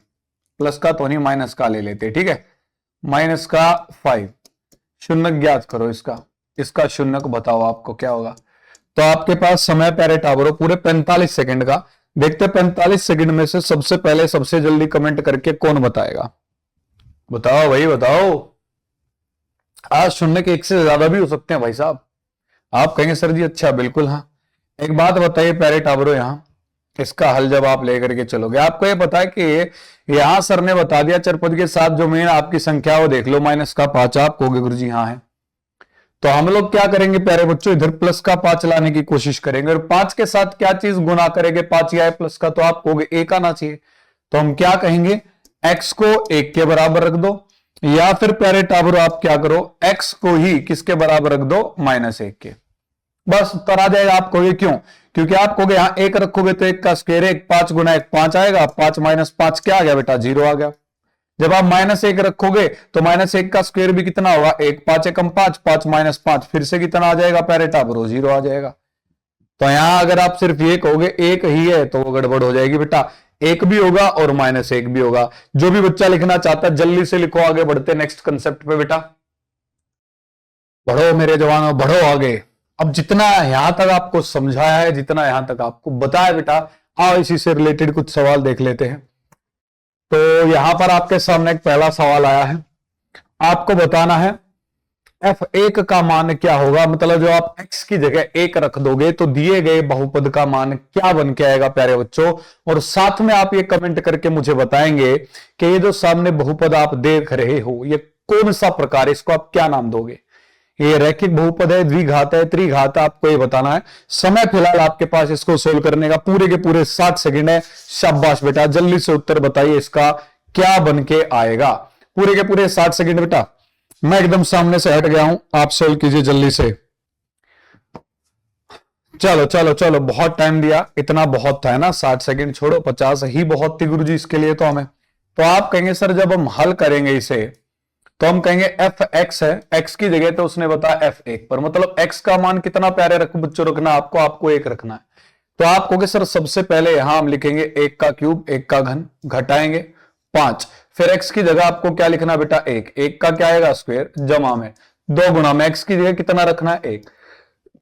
प्लस का तो नहीं माइनस का ले लेते। ठीक है, -5 शून्यक ज्ञात करो इसका शून्यक बताओ आपको क्या होगा। तो आपके पास समय प्यारे टावरों पूरे 45 सेकंड का, देखते 45 सेकंड में से सबसे पहले सबसे जल्दी कमेंट करके कौन बताएगा। बताओ भाई बताओ, आज शून्यक 1 से ज्यादा भी हो सकते हैं भाई साहब। आप कहेंगे सर जी अच्छा बिल्कुल हाँ। एक बात बताइए प्यारे टावरों, यहां इसका हल जब आप लेकर के चलोगे, आपको ये पता है कि यहां सर ने बता दिया चरपद के साथ जो मेन आपकी संख्या वो देख लो -5। आप कहोगे गुरु जी हाँ है, तो हम लोग क्या करेंगे प्यारे बच्चों, इधर प्लस का 5 लाने की कोशिश करेंगे, और 5 के साथ क्या चीज गुना करेंगे, 5 या प्लस का, तो आप कहोगे 1 आना चाहिए। तो हम क्या कहेंगे, x को 1 के बराबर रख दो, या फिर प्यारे टावरों आप क्या करो, x को ही किसके बराबर रख दो, -1 के, बस उत्तर आ जाएगा। आप कहोगे क्यों, क्योंकि आप कहोगे यहां 1 रखोगे तो 1 का स्क्वायर 1, 5 गुना 1 5 आएगा, 5 - 5 क्या आ गया बेटा, 0 आ गया। जब आप -1 रखोगे तो -1 का स्क्वायर भी कितना होगा, 1, 5 एकम 5, 5 - 5 फिर से कितना आ जाएगा प्यारे टावरों, 0 आ जाएगा। तो यहां अगर आप सिर्फ ये कहोगे 1 ही है तो वो गड़बड़ हो जाएगी बेटा, 1 भी होगा और -1 भी होगा। जो भी बच्चा लिखना चाहता है जल्दी से लिखो, आगे बढ़ते नेक्स्ट कंसेप्ट पे बेटा। बढ़ो मेरे जवानों, बढ़ो आगे। अब जितना यहां तक आपको समझाया है, जितना यहां तक आपको बताया बेटा, आओ इसी से रिलेटेड कुछ सवाल देख लेते हैं। तो यहां पर आपके सामने एक पहला सवाल आया है, आपको बताना है f1 का मान क्या होगा, मतलब जो आप x की जगह 1 रख दोगे तो दिए गए बहुपद का मान क्या बन के आएगा प्यारे बच्चों। और साथ में आप ये कमेंट करके मुझे बताएंगे कि ये जो सामने बहुपद आप देख रहे हो ये कौन सा प्रकार है, इसको आप क्या नाम दोगे। ये रैखिक बहुपद है, द्विघात है, त्रिघात, आपको ये बताना है। समय फिलहाल आपके पास इसको सोल्व करने का पूरे के पूरे 60 सेकंड है। शाबाश बेटा, जल्दी से उत्तर बताइए इसका क्या बन के आएगा। पूरे के पूरे 60 सेकंड बेटा, मैं एकदम सामने से हट गया हूं, आप सोल्व कीजिए जल्दी से। चलो चलो चलो, बहुत टाइम दिया, इतना बहुत था ना, 60 सेकंड छोड़ो, 50 ही बहुत थी गुरुजी इसके लिए तो हमें। तो आप कहेंगे सर जब हम हल करेंगे इसे तो हम कहेंगे f(x) है, x की जगह तो उसने बताया f1 पर, मतलब x का मान कितना प्यारे रखो बच्चों रखना, आपको 1 रखना है। तो आप कहोगे सर सबसे पहले यहां हम लिखेंगे 1 का क्यूब, 1 का घन, घटाएंगे 5, फिर x की जगह आपको क्या लिखना बेटा 1, 1 का क्या आएगा स्क्वायर, जमा में 2 गुणा में x की जगह कितना रखना है 1।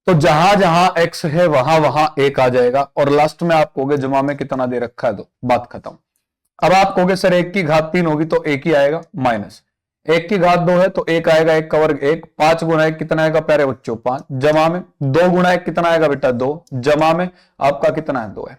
तो जहां जहां x है वहां वहां 1 आ जाएगा, और लास्ट में आप कहोगे जमा में कितना दे रखा है 2, बात खत्म। अब आप कहोगे सर 1 की घात 3 होगी तो 1 ही आएगा, माइनस 1 की घात 2 है तो 1 आएगा, 1 का वर्ग 1, 5 गुना 1 कितना आएगा प्यारे बच्चों 5, जमा में 2 गुना 1 कितना आएगा बेटा 2, जमा में आपका कितना है 2 है।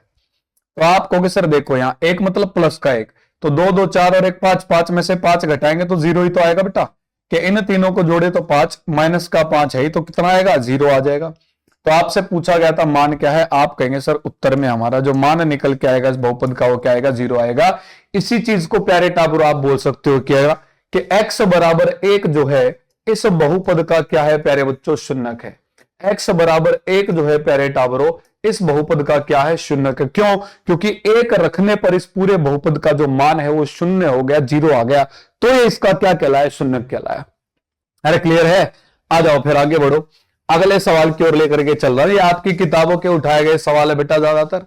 तो आप कहोगे सर देखो यहाँ 1 मतलब प्लस का 1, तो 2 2 4 और 1 5, 5 में से 5 घटाएंगे तो 0 ही तो आएगा बेटा, कि इन तीनों को जोड़े तो 5, माइनस का 5 है ही तो कितना आएगा 0 आ जाएगा। तो आपसे पूछा गया था मान क्या है, आप कहेंगे सर उत्तर में हमारा जो मान निकल के आएगा इस बहुपद का वो क्या आएगा 0 आएगा। इसी चीज को प्यारे टाबर आप बोल सकते हो क्या कि x बराबर 1 जो है इस बहुपद का क्या है प्यारे बच्चों शून्यक है। x बराबर 1 जो है प्यारे टाबरों इस बहुपद का क्या है शून्यक है। क्यों? क्योंकि 1 रखने पर इस पूरे बहुपद का जो मान है वो शून्य हो गया, 0 आ गया, तो ये इसका क्या कहलाया शून्यक कहलाया। अरे क्लियर है? आ जाओ फिर आगे बढ़ो। अगले सवाल की ओर लेकर के चल रहा है। ये आपकी किताबों के उठाए गए सवाल है बेटा ज्यादातर,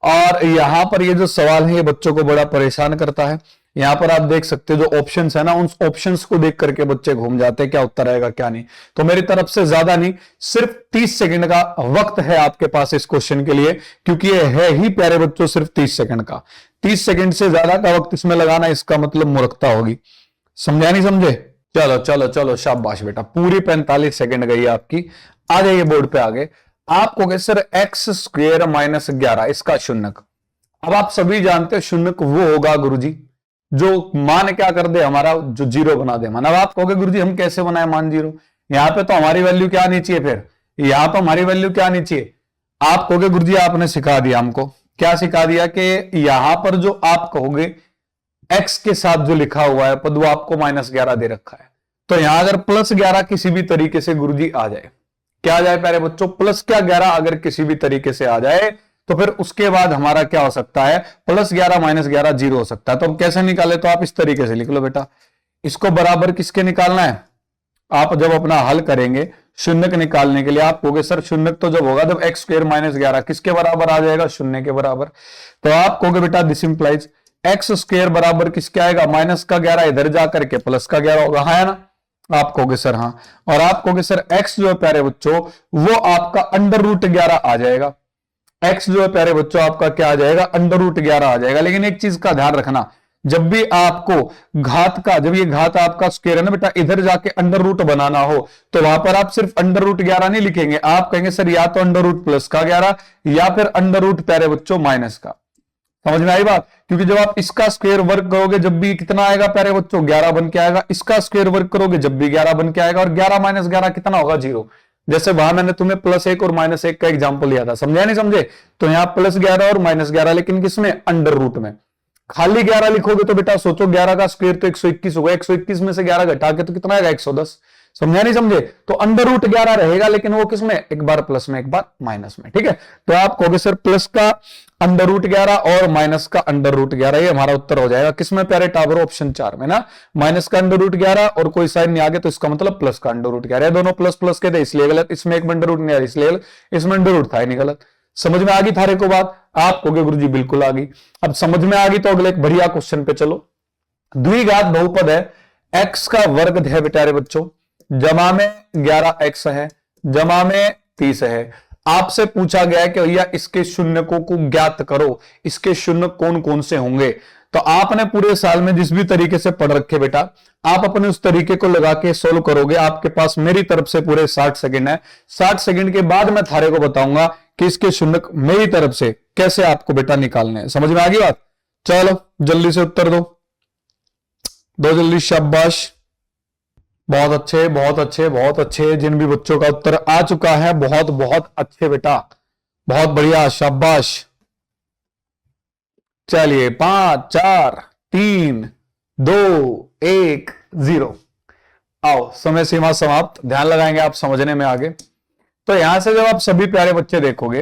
और यहां पर ये जो सवाल है ये बच्चों को बड़ा परेशान करता है। यहां पर आप देख सकते हो जो ऑप्शंस है ना, उन ऑप्शंस को देख करके बच्चे घूम जाते हैं, क्या उत्तर आएगा क्या नहीं। तो मेरी तरफ से ज्यादा नहीं, सिर्फ 30 सेकंड का वक्त है आपके पास इस क्वेश्चन के लिए, क्योंकि ये है ही प्यारे बच्चों सिर्फ 30 सेकंड का। 30 सेकंड से ज्यादा का वक्त इसमें लगाना, इसका मतलब मूर्खता होगी। समझा नहीं समझे? चलो चलो चलो, शाबाश बेटा, पूरी 45 सेकंड गई आपकी। आ जाइए बोर्ड पे आगे। आप कहोगे सर एक्स स्क्वेयर माइनस 11 इसका शून्यक। अब आप सभी जानते हैं शून्यक वो होगा गुरुजी जो मान क्या कर दे हमारा, जो जीरो बना दे मान। अब आप कहोगे गुरुजी हम कैसे बनाए मान जीरो? यहां पे तो हमारी वैल्यू क्या आनी चाहिए, फिर यहां पर हमारी वैल्यू क्या आनी चाहिए? आप कहोगे गुरुजी आपने सिखा दिया हमको। क्या सिखा दिया? कि यहां पर जो आप कहोगे एक्स के साथ जो लिखा हुआ है पद वो आपको -11 दे रखा है। तो यहां अगर +11 किसी भी तरीके से गुरुजी आ जाए, क्या आ जाए प्यारे बच्चों? प्लस क्या 11 अगर किसी भी तरीके से आ जाए तो फिर उसके बाद हमारा क्या हो सकता है? +11 -11 0 हो सकता है। तो हम कैसे निकाले? तो आप इस तरीके से लिख लो बेटा। इसको बराबर किसके निकालना है? आप जब अपना हल करेंगे शून्यक निकालने के लिए, आप कहोगे सर शून्यक तो जब होगा जब x स्क्वायर -11 किसके बराबर आ जाएगा? शून्य के बराबर। तो आप कहोगे बेटा दिस इंप्लाइज एक्स स्क्वायर बराबर किसके आएगा? -11 इधर जाकर के +11 होगा, है ना? आप कहोगे सर हाँ। और आप कहोगे सर x जो है प्यारे बच्चों वो आपका √11 आ जाएगा। x जो है प्यारे बच्चों आपका क्या आ जाएगा? √11 आ जाएगा। लेकिन एक चीज का ध्यान रखना, जब भी आपको घात का, जब ये घात आपका स्क्वायर है ना बेटा, इधर जाके अंडर रूट बनाना हो तो वहां पर आप सिर्फ √11 नहीं लिखेंगे, आप कहेंगे सर या तो √+11 या फिर अंडर प्यारे बच्चों माइनस का। समझ में आई बात? क्योंकि जब आप इसका स्क्वायर वर्क करोगे जब भी कितना आएगा प्यारे बच्चों? 11 बन के आएगा। इसका स्क्वायर वर्क करोगे जब भी 11 बन के आएगा, और 11 -11 कितना होगा? 0। जैसे वहां मैंने तुम्हें +1 और -1 का एग्जांपल लिया था, समझे नहीं समझे? तो यहां +11 और -11, लेकिन किसमें? अंडर रूट में। खाली 11 लिखोगे तो बेटा सोचो 11 का स्क्वायर तो 121 होगा, 121 में से 11 घटा के तो कितना आएगा? 110। समझा नहीं समझे? तो √11 रहेगा, लेकिन वो किसमें? एक बार प्लस में एक बार माइनस में। ठीक है, तो आप कहोगे सर प्लस का √11 और माइनस का √11, ये हमारा उत्तर हो जाएगा किसमें प्यारे टावर? ऑप्शन 4 में ना। माइनस का √11 और कोई साइन नहीं आगे तो इसका मतलब प्लस का √11। दोनों प्लस प्लस के थे इसलिए गलत, इसमें एक अंडर रूट नहीं आया इसलिए, इसमें अंडर रूट था ही नहीं गलत। समझ में आ गई थारे को बात? आप कहोगे गुरुजी बिल्कुल आ गई। अब समझ में आ गई तो अगले एक बढ़िया क्वेश्चन पे चलो। द्विघात बहुपद है, x का वर्ग है बेटा बच्चों, जमा में 11x है, जमा में 30 है। आपसे पूछा गया है कि भैया इसके शून्यकों को ज्ञात करो, इसके शून्य कौन कौन से होंगे। तो आपने पूरे साल में जिस भी तरीके से पढ़ रखे बेटा, आप अपने उस तरीके को लगा के सोल्व करोगे। आपके पास मेरी तरफ से पूरे 60 सेकंड है। 60 सेकंड के बाद मैं थारे को बताऊंगा कि इसके शून्यक मेरी तरफ से कैसे आपको बेटा निकालने हैं। समझ में आ गई बात? चलो जल्दी से उत्तर दो, दो जल्दी, शाबाश, बहुत अच्छे बहुत अच्छे बहुत अच्छे। जिन भी बच्चों का उत्तर आ चुका है बहुत बहुत अच्छे बेटा, बहुत बढ़िया, शाबाश। चलिए 5 4 3 2 1 0। आओ समय सीमा समाप्त। ध्यान लगाएंगे आप समझने में आगे। तो यहां से जब आप सभी प्यारे बच्चे देखोगे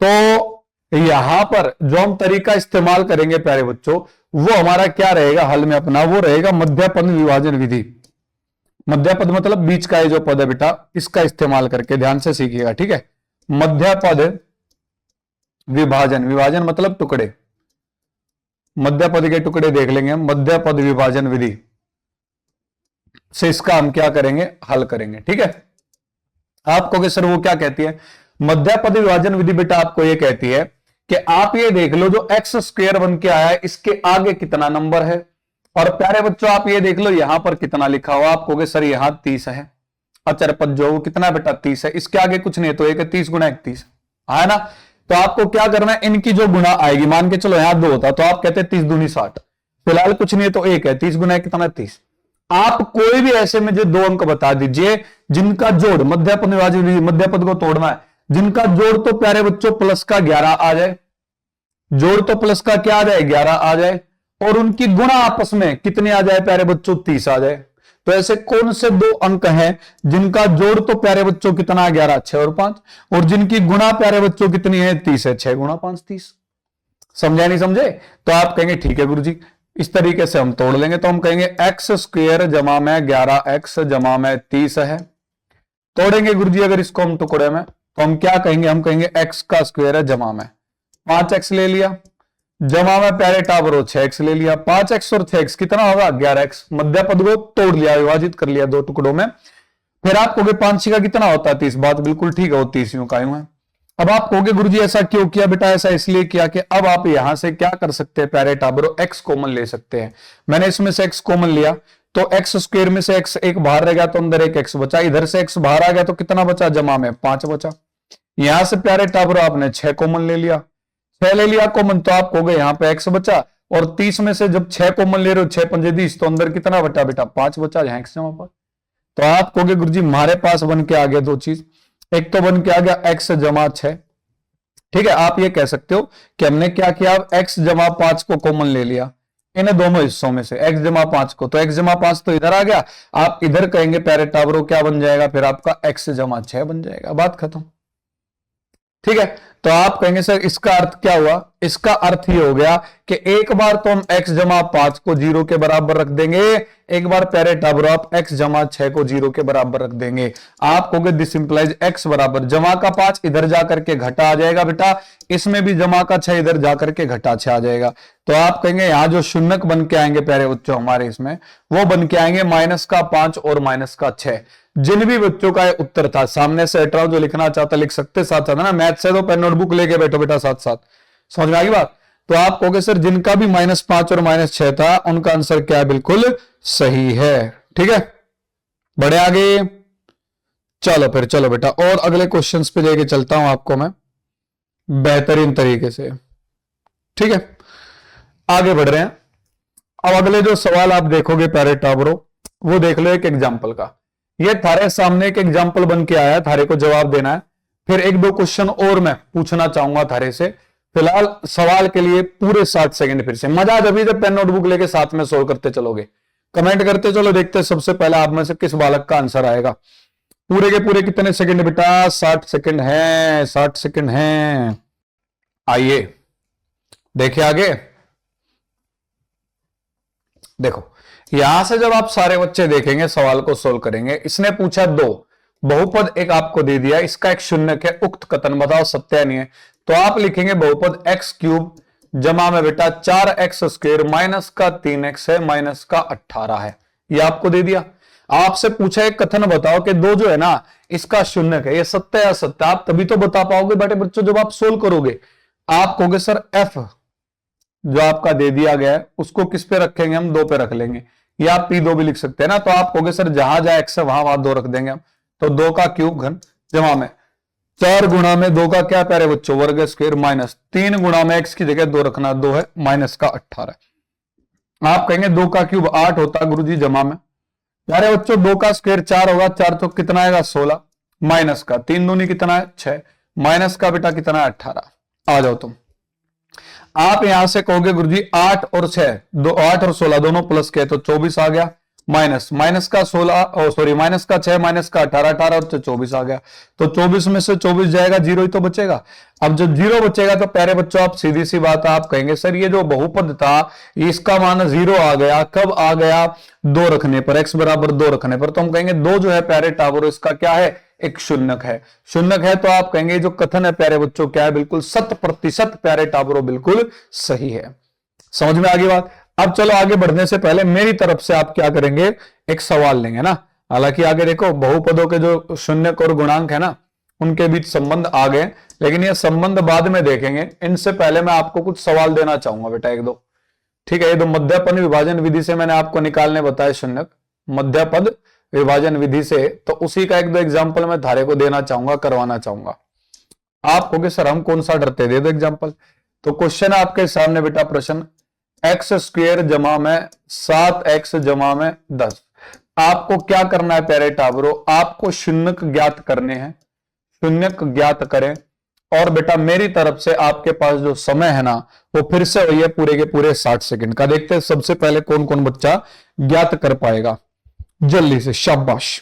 तो यहां पर जो हम तरीका इस्तेमाल करेंगे प्यारे बच्चों, वो हमारा क्या रहेगा हल में अपना? वो रहेगा मध्यपद विभाजन विधि। मध्यपद मतलब बीच का ये जो पद है बेटा, इसका इस्तेमाल करके ध्यान से सीखिएगा, ठीक है? मध्यपद विभाजन, विभाजन मतलब टुकड़े, मध्यपद के टुकड़े देख लेंगे हम। मध्यपद विभाजन विधि से इसका हम क्या करेंगे? हल करेंगे, ठीक है? आप कहोगे सर वो क्या कहती है? मध्यपद विभाजन विधि बेटा आपको ये कहती है कि आप ये देख लो जो एक्स स्क्वायर बन के आया है इसके आगे कितना नंबर है, और प्यारे बच्चों आप ये देख लो यहां पर कितना लिखा हुआ। आप कहोगे सर यहां 30 है, अचर पद जो वो कितना बेटा? 30 है। इसके आगे कुछ नहीं तो एक 30 गुना 31 है ना। तो आपको क्या करना है? इनकी जो गुणा आएगी, मान के चलो यहां 2 होता तो आप कहते 30 दूनी 60, फिलहाल कुछ नहीं है तो एक है, 30 गुना कितना? 30। आप कोई भी ऐसे में जो 2 अंक बता दीजिए जिनका जोड़, मध्यपद विभाजन मध्यपद को तोड़ना है, जिनका जोड़ तो प्यारे बच्चों प्लस का 11 आ जाए, जोड़ तो प्लस का क्या आ जाए? 11 आ जाए, और उनकी गुणा आपस में कितने आ जाए प्यारे बच्चों? 30 आ जाए। तो ऐसे कौन से 2 अंक हैं जिनका जोड़ तो प्यारे बच्चों कितना? 11, 6 और 5, और जिनकी गुणा प्यारे बच्चों कितनी है? 30 है। 6 गुणा 5 30। समझा नहीं समझे? तो आप कहेंगे ठीक है गुरुजी, इस तरीके से हम तोड़ लेंगे। तो हम कहेंगे एक्स स्क्वायर जमा में 11x जमा में 30 है, तोड़ेंगे गुरुजी अगर इसको हम टुकड़े में, तो हम क्या कहेंगे, हम कहेंगे x का स्क्वायर है जमा में 5x ले लिया, जमा में प्यारे टाबरो 6x ले लिया, 5x और 6x कितना होगा 11x, मध्य पद को तोड़ लिया, विभाजित कर लिया दो टुकड़ों में। फिर आप कहोगे 5 का कितना होता है 30, बात बिल्कुल ठीक है, वो 30 यूं कायम है। अब आप कहोगे गुरुजी ऐसा क्यों किया बेटा, ऐसा इसलिए किया कि अब आप यहां से क्या कर सकते हैं प्यारे टाबरो, x कॉमन ले सकते हैं। मैंने इसमें से x कॉमन लिया तो एक्स स्क्वायर में से x एक बाहर रह गया तो अंदर एक x बचा, इधर से x बाहर आ गया तो कितना बचा, जमा में 5 बचा। यहां से प्यारे टाबरो आपने 6 कॉमन ले लिया, 6 ले लिया कॉमन, तो आप कहोगे यहां पे x बचा, और 30 में से जब 6 कॉमन ले रहे हो 6 पंजे 30, तो अंदर कितना बचा बेटा 5 बचा, यहाँ x जमा 5। तो आप कहोगे गुरुजी हमारे पास बन के आ गया दो चीज, एक तो बन के आ गया x जमा 6, ठीक है। आप ये कह सकते हो कि हमने क्या किया, x जमा 5 को कॉमन ले लिया इन दोनों हिस्सों में से, x जमा 5 को, तो x जमा 5 तो इधर आ गया, आप इधर कहेंगे प्यारे टाबरो क्या बन जाएगा फिर आपका x जमा 6 बन जाएगा, बात खत्म, ठीक है। तो आप कहेंगे सर इसका अर्थ क्या हुआ, इसका अर्थ ये हो गया कि एक बार तो हम x जमा 5 को 0 के बराबर रख देंगे, एक बार प्यारे टाबरो आप x जमा 6 को 0 के बराबर रख देंगे। आप कहोगे दिस इंप्लाइज x बराबर जमा का 5 इधर जाकर के घटा आ जाएगा बेटा, इसमें भी जमा का 6 इधर जाकर के घटा 6 आ जाएगा। तो आप कहेंगे यहां जो शून्यक बन के आएंगे प्यारे बच्चों हमारे इसमें, वो बन के आएंगे -5 और -6। जिन भी बच्चों का उत्तर था सामने से हट रहा हूं, जो लिखना चाहता लिख सकते, साथ साथ ना मैथ से तो पेन नोटबुक लेके बैठो बेटा साथ साथ, समझ में आ गई बात। तो आप कहोगे सर जिनका भी -5 और -6 था उनका आंसर क्या है, बिल्कुल सही है, ठीक है। बढ़े आगे, चलो फिर चलो बेटा, और अगले क्वेश्चंस पे लेके चलता हूं आपको मैं बेहतरीन तरीके से, ठीक है। आगे बढ़ रहे हैं। अब अगले जो सवाल आप देखोगे प्यारे टाबरो, वो देख लो एक एग्जाम्पल का, ये थारे सामने एक एग्जाम्पल बन के आया, थारे को जवाब देना है। फिर एक दो क्वेश्चन और मैं पूछना चाहूंगा थारे से, फिलहाल सवाल के लिए पूरे 60 सेकंड फिर से मजा जब पेन नोटबुक लेके साथ में सोल्व करते चलोगे, कमेंट करते चलो, देखते सबसे पहले आप में से किस बालक का आंसर आएगा। पूरे के पूरे कितने सेकंड बेटा, 60 सेकंड है, 60 सेकंड है। आइए देखिए आगे, देखो यहां से जब आप सारे बच्चे देखेंगे सवाल को सोल्व करेंगे, इसने पूछा 2 बहुपद एक आपको दे दिया, इसका एक शून्यक है, उक्त कथन बताओ सत्य है नहीं है। तो आप लिखेंगे बहुपद x³ जमा में बेटा 4x² माइनस का 3x है माइनस का 18 है, ये आपको दे दिया। आपसे पूछा एक कथन बताओ कि 2 जो है ना इसका शून्यक है, ये सत्य है असत्य, आप तभी तो बता पाओगे बेटे बच्चों जब आप सोल्व करोगे। आप कहोगे सर f जो आपका दे दिया गया है उसको किस पे रखेंगे, हम 2 पे रख लेंगे, या आप P2 भी लिख सकते हैं ना। तो आप कहोगे सर जहां जहां x है वहां 2 रख देंगे हम, तो 2 का क्यूब घन जमा में 4 गुणा में 2 का क्या प्यारे बच्चों वर्ग स्क्वायर माइनस 3 गुणा में x की जगह 2 रखना, 2 है माइनस का 18। आप कहेंगे 2 का क्यूब 8 होता गुरुजी जमा में, प्यारे बच्चों 2 का स्क्वायर 4 होगा, 4 तो कितना आएगा 16, माइनस का 3 दूनी कितना है 6, माइनस का बेटा कितना है 18। आ जाओ तुम, आप यहां से कहोगे गुरुजी 8 और 6 8 और 16 दोनों प्लस के, तो 24 आ गया, माइनस का 16 सॉरी माइनस का 6 माइनस का 18 18 और 24 आ गया, तो 24 में से 24 जाएगा, 0 ही तो बचेगा। अब जब 0 बचेगा तो प्यारे बच्चों आप सीधी सी बात आप कहेंगे सर ये जो बहुपद था इसका मान 0 आ गया, कब आ गया 2 रखने पर, x बराबर 2 रखने पर। तो हम कहेंगे 2 जो है प्यारे टाबरो इसका क्या है, एक शून्यक है, शून्यक है। तो आप कहेंगे जो कथन है प्यारे बच्चों क्या है, बिल्कुल 100% प्यारे टाबरो बिल्कुल सही है। समझ में आ गई बात। अब चलो आगे बढ़ने से पहले मेरी तरफ से आप क्या करेंगे, एक सवाल लेंगे ना। हालांकि आगे देखो बहुपदों के जो शून्यक और गुणांक है ना उनके बीच संबंध आ गए, लेकिन ये संबंध बाद में देखेंगे। इनसे पहले मैं आपको कुछ सवाल देना चाहूंगा बेटा एक दो, ठीक है। ये तो मध्यपद विभाजन विधि से मैंने आपको निकालने बताया शून्यक, मध्यपद विभाजन विधि से, तो उसी का एक दो एग्जाम्पल मैं धारे को देना चाहूंगा, करवाना चाहूंगा। आप कहोगे सर हम कौन सा डरते, दे दो एग्जाम्पल। तो क्वेश्चन है आपके सामने बेटा प्रश्न, x² जमा में 7x जमा में 10। आपको क्या करना है प्यारे टाबरो, आपको शून्यक ज्ञात करने हैं, शून्यक ज्ञात करें। और बेटा मेरी तरफ से आपके पास जो समय है ना वो फिर से वही है पूरे के पूरे 60 सेकंड का। देखते हैं सबसे पहले कौन कौन बच्चा ज्ञात कर पाएगा, जल्दी से, शाबाश,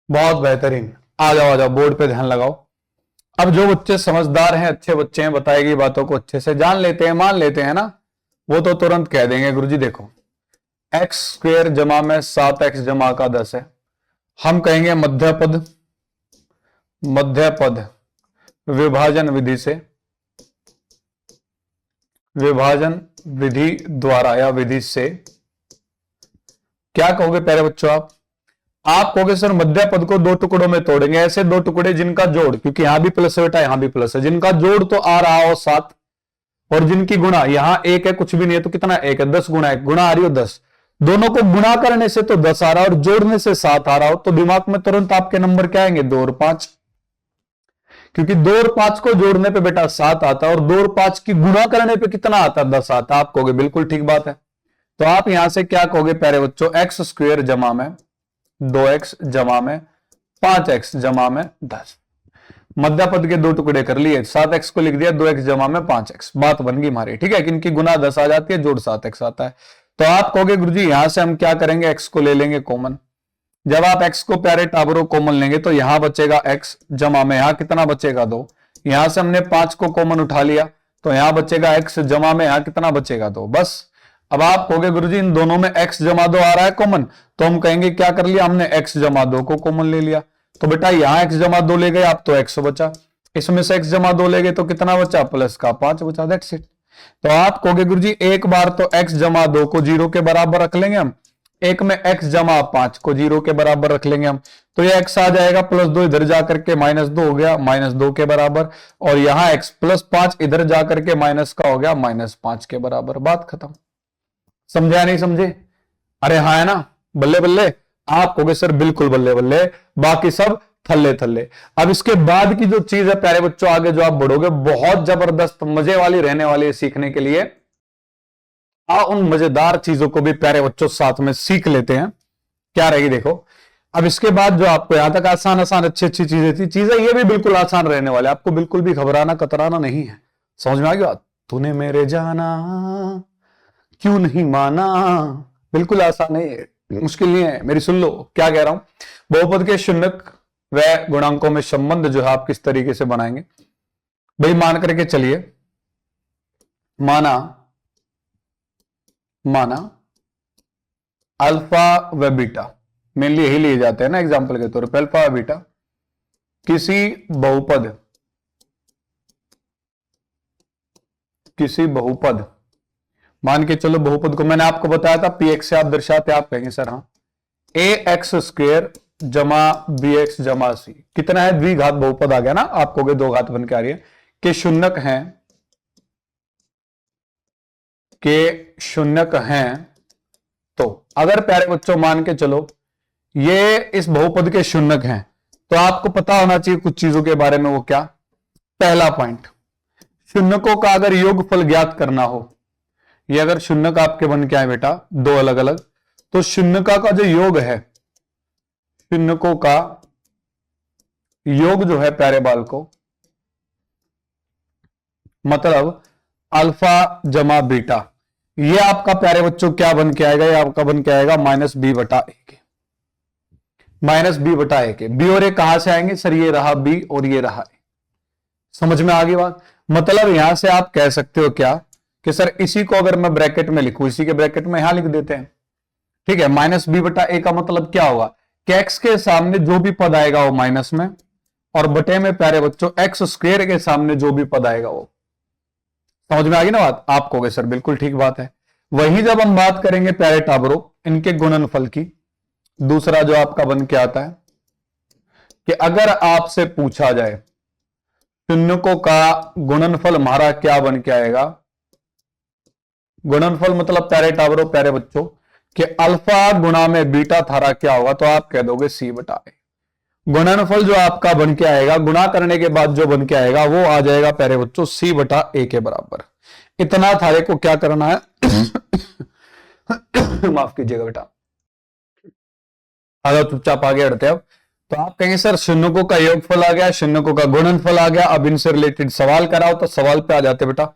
बहुत बेहतरीन। आ जाओ बोर्ड पे ध्यान लगाओ। अब जो बच्चे समझदार हैं, अच्छे बच्चे हैं, बताएगी बातों को अच्छे से जान लेते हैं, मान लेते हैं ना, वो तो तुरंत कह देंगे गुरुजी देखो x² जमा में 7x जमा का 10 है, हम कहेंगे मध्य पद विभाजन विधि द्वारा या विधि से। क्या कहोगे प्यारे बच्चों आप कहोगे सर मध्य पद को दो टुकड़ों में तोड़ेंगे, ऐसे दो टुकड़े जिनका जोड़, क्योंकि यहां भी प्लस है बेटा यहां भी प्लस है, जिनका जोड़ तो आ रहा हो 7 और जिनकी गुणा, यहां 1 है कुछ भी नहीं है तो कितना 1 है, 10 गुणा 1 गुणा आ रही हो 10, दोनों को गुणा करने से तो 10 आ रहा है और जोड़ने से 7 आ रहा हो, तो दिमाग में तुरंत आपके नंबर क्या आएंगे 2 और 5, क्योंकि 2 और 5 को जोड़ने पे बेटा 7 आता है और 2 और 5 की गुणा करने पे कितना आता है 10 आता है। आप कहोगे बिल्कुल ठीक बात है, तो आप यहां से क्या कहोगे प्यारे बच्चों एक्स स्क्वायर जमा में 2x जमा में 5x जमा में 10। मध्य पद के दो टुकड़े कर लिए, 7x को लिख दिया 2x जमा में 5x, बात बन गई हमारी, ठीक है, किनकी गुना 10 आ जाती है जोड़ 7x आता है। तो आप कहोगे गुरुजी यहां से हम क्या करेंगे x को ले लेंगे कॉमन, जब आप x को प्यारे टाबरों कॉमन लेंगे तो यहां बचेगा x जमा में यहां कितना बचेगा 2, यहां से हमने 5 को कॉमन उठा लिया तो यहां बचेगा x जमा में यहां कितना बचेगा 2, बस। अब आप कहोगे गुरुजी इन दोनों में x जमा 2 आ रहा है कॉमन, तो हम कहेंगे क्या कर लिया हमने x जमा 2 को कॉमन ले लिया, तो बेटा यहां x जमा 2 ले गए आप तो x बचा, इसमें से x जमा 2 ले गए तो कितना बचा प्लस का 5 बचा, दैट्स इट। तो आप कहोगे गुरुजी एक बार तो x जमा 2 को 0 के बराबर रख लेंगे हम, एक में x जमा 5 को 0 के बराबर रख लेंगे हम, तो ये x आ जाएगा प्लस 2 इधर जाकर के -2 हो गया -2 के बराबर, और यहां x प्लस 5 इधर जाकर के माइनस का हो गया -5 के बराबर, बात खत्म। समझा नहीं समझे? अरे हाँ है ना, बल्ले बल्ले। आप कहोगे सर बिल्कुल बल्ले बल्ले, बाकी सब थल्ले थल्ले। अब इसके बाद की जो चीज है प्यारे बच्चों आगे जो आप बढ़ोगे बहुत जबरदस्त मजे वाली रहने वाली है सीखने के लिए, उन मजेदार चीजों को भी प्यारे बच्चों साथ में सीख लेते हैं। क्या रहेगी देखो, अब इसके बाद जो आपको यहां तक आसान आसान अच्छी अच्छी चीजें थी, चीजें ये भी बिल्कुल आसान रहने वाले, आपको बिल्कुल भी घबराना कतराना नहीं है। समझ में आ गया? तूने मेरे जाना क्यों नहीं माना, बिल्कुल आसान है, मुश्किल नहीं है, मेरी सुन लो क्या कह रहा हूं। बहुपद के शून्यक व गुणांकों में संबंध जो है आप किस तरीके से बनाएंगे भाई, मान करके चलिए, माना अल्फा व बीटा, मेनली यही लिए जाते हैं ना एग्जांपल के तौर पे, अल्फा व बीटा किसी बहुपद मान के चलो, बहुपद को मैंने आपको बताया था px से आप दर्शाते, आप कहेंगे सर हाँ, ax स्क्वायर जमा bx जमा c कितना है, द्विघात बहुपद आ गया ना, आप कहोगे दो घात बन के आ रही है, के शून्यक हैं, तो अगर प्यारे बच्चों मान के चलो ये इस बहुपद के शून्यक हैं, तो आपको पता होना चाहिए कुछ चीजों के बारे में। वो क्या? पहला पॉइंट, शून्यकों का अगर योगफल ज्ञात करना हो, ये अगर शून्यक आपके बन के आए बेटा दो अलग अलग, तो शून्यका का जो योग है, शून्यकों का योग जो है प्यारे बाल को, मतलब अल्फा जमा बीटा, ये आपका प्यारे बच्चों क्या बन के आएगा, ये आपका बन के आएगा -b/1, -b/1। बी और ए कहां से आएंगे सर, ये रहा बी और ये रहा ए। समझ में आ गई बात? मतलब यहां से आप कह सकते हो क्या कि सर इसी को अगर मैं ब्रैकेट में लिखूं, इसी के ब्रैकेट में यहां लिख देते हैं, ठीक है। -b/a का मतलब क्या होगा कि x के सामने जो भी पद आएगा वो माइनस में, और बटे में प्यारे बच्चों x स्क्वायर के सामने जो भी पद आएगा वो। समझ में आ गई ना बात? आप कहोगे सर बिल्कुल ठीक बात है। वही जब हम बात करेंगे प्यारे टाबरों इनके गुणनफल की, दूसरा जो आपका बन के आता है कि अगर आपसे पूछा जाए शून्यकों का गुणनफल हमारा क्या बन के आएगा, गुणनफल मतलब प्यारे टाबरों प्यारे बच्चों कि अल्फा गुणा में बीटा थारा क्या होगा, तो आप कह दोगे c/a। गुणनफल जो आपका बन के आएगा, गुणा करने के बाद जो बन के आएगा वो आ जाएगा प्यारे बच्चों c/a के बराबर। इतना थारे को क्या करना है माफ कीजिएगा बेटा, अगर चुपचाप आगे हटते अब, तो आप कहेंगे सर शून्यकों का योगफल आ गया, शून्यकों का गुणनफल आ गया, अब इनसे रिलेटेड सवाल कराओ, तो सवाल पे आ जाते बेटा।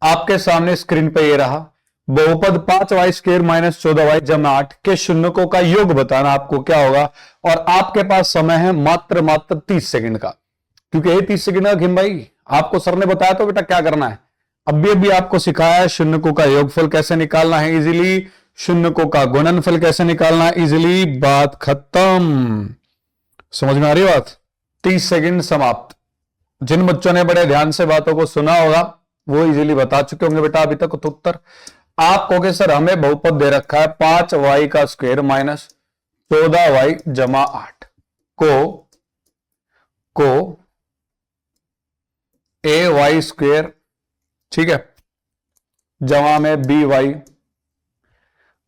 आपके सामने स्क्रीन पे ये रहा, बहुपद 5y² - 14y = 8 के शून्यकों का योग बताना आपको क्या होगा, और आपके पास समय है मात्र 30 सेकंड का, क्योंकि यही 30 सेकंड का खिम भाई आपको सर ने बताया तो बेटा क्या करना है, अभी आपको सिखाया है शून्यकों का योगफल कैसे निकालना है इजीली, शून्यकों का गुणनफल कैसे निकालना है इजीली, बात खत्म। समझ में आ रही बात? 30 सेकंड समाप्त। जिन बच्चों ने बड़े ध्यान से बातों को सुना होगा वो इजीली बता चुके होंगे बेटा अभी तक। तो उत्तर आप कहोगे सर हमें बहुपद दे रखा है 5y का स्क्वायर माइनस 14y जमा 8 को ay स्क्वायर, ठीक है, जमा में by।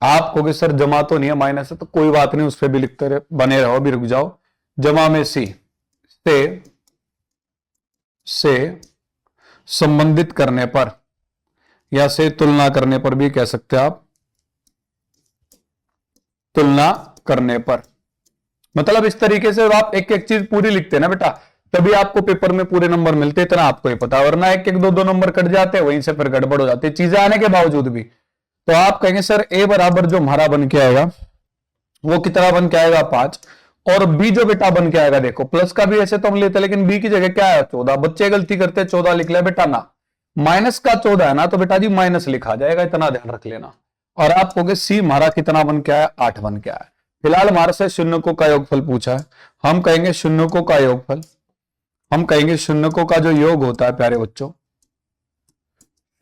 आप कहोगे सर जमा तो नहीं है माइनस है, तो कोई बात नहीं, उस पर भी लिखते रहे, बने रहो, भी रुक जाओ। जमा में c से संबंधित करने पर या से तुलना करने पर भी कह सकते हैं आप, तुलना करने पर। मतलब इस तरीके से आप एक एक चीज पूरी लिखते हैं ना बेटा, तभी आपको पेपर में पूरे नंबर मिलते, इतना आपको ही पता, वरना एक एक दो दो नंबर कट जाते हैं, वहीं से फिर गड़बड़ हो जाती है चीजें आने के बावजूद भी। तो आप कहेंगे सर a बराबर जो हमारा बन के आएगा वो कितना बन के आएगा 5, और b जो बेटा बन के आएगा, देखो प्लस का भी ऐसे तो हम लेते, लेकिन b की जगह क्या है 14। बच्चे गलती करते 14 लिख लिया बेटा, ना माइनस का 14 है ना, तो बेटा जी माइनस लिखा जाएगा, इतना ध्यान रख लेना। और आप कहोगे सी हमारा कितना बन के आया 8 बन के आया। फिलहाल हमारे से शून्यकों का योगफल पूछा है, हम कहेंगे शून्यकों का योगफल, हम कहेंगे शून्यकों का जो योग होता है प्यारे बच्चों,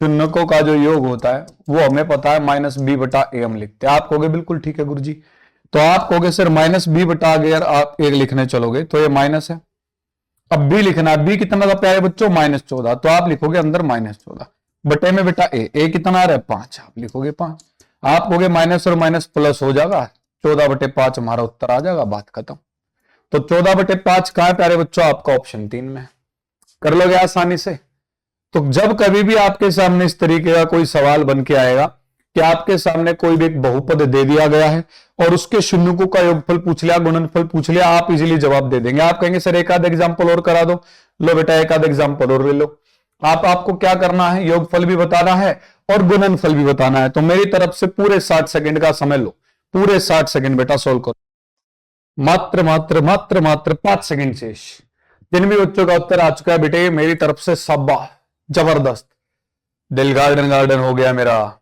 शून्यकों का जो योग होता है वो हमें पता है माइनस बी बटा ए हम लिखते हैं। आप कहोगे बिल्कुल ठीक है गुरुजी, तो आप कहोगे सर माइनस बी बटा अगर आप एक लिखने चलोगे तो ये माइनस है, अब बी लिखना है, बी कितना था प्यारे बच्चों -14, तो आप लिखोगे अंदर -14 बटे में बेटा ए कितना आ रहा है 5, आप लिखोगे 5। आप कहोगे माइनस और माइनस प्लस हो जाएगा, 14/5 हमारा उत्तर आ जाएगा, बात खत्म। तो 14/5 कहां है प्यारे बच्चों, आपका ऑप्शन 3 में। कर लोगे आसानी से। तो जब कभी भी आपके सामने इस तरीके का कोई सवाल बन के आएगा कि आपके सामने कोई भी एक बहुपद दे दिया गया है और उसके शून्यकों का योगफल पूछ लिया, गुणनफल पूछ लिया, आप इजीली जवाब दे देंगे। आप कहेंगे सर एक आध एग्जांपल और करा दो, लो बेटा एक आध एग्जांपल और ले लो। आपको क्या करना है, योगफल भी बताना है और गुणनफल भी बताना है। तो मेरी तरफ से पूरे 60 सेकंड का समय लो, पूरे 60 सेकंड बेटा सोल्व करो। मात्र मात्र मात्र मात्र 5 सेकंड शेष। जिन भी बच्चों का उत्तर आ चुका है बेटे मेरी तरफ से शाबाश, जबरदस्त, दिल गार्डन गार्डन हो गया मेरा,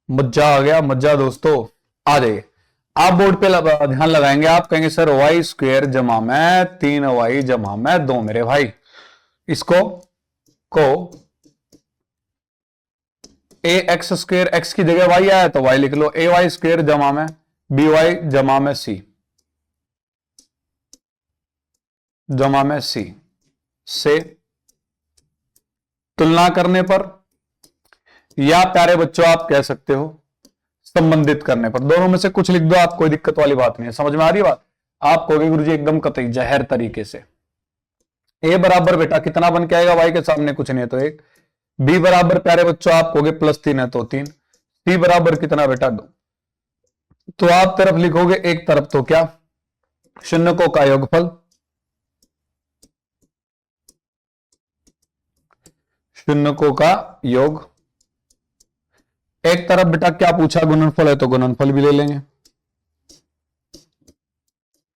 मजा आ गया, मजा दोस्तों आ जाइए। आप बोर्ड पे ध्यान लगाएंगे, आप कहेंगे सर वाई स्क्वायर जमा में 3y जमा में 2 मेरे भाई, इसको को ए एक्स स्क्वायर, एक्स की जगह वाई आया तो वाई लिख लो, ए वाई स्क्वायर जमा में बी वाई जमा में सी, जमा में सी से तुलना करने पर, या प्यारे बच्चों आप कह सकते हो संबंधित करने पर, दोनों में से कुछ लिख दो, आप कोई दिक्कत वाली बात नहीं है। समझ में आ रही बात? आप कहोगे गुरुजी एकदम कतई जहर तरीके से। ए बराबर बेटा कितना बन के आएगा, वाई के सामने कुछ नहीं है तो 1, बी बराबर प्यारे बच्चों आप कहोगे +3 है तो 3, सी बराबर कितना बेटा 2, तो आप तरफ लिखोगे एक तरफ तो क्या शून्यकों का योगफल, शून्यकों का योग, एक तरफ बेटा क्या पूछा गुणनफल है तो गुणनफल भी ले लेंगे,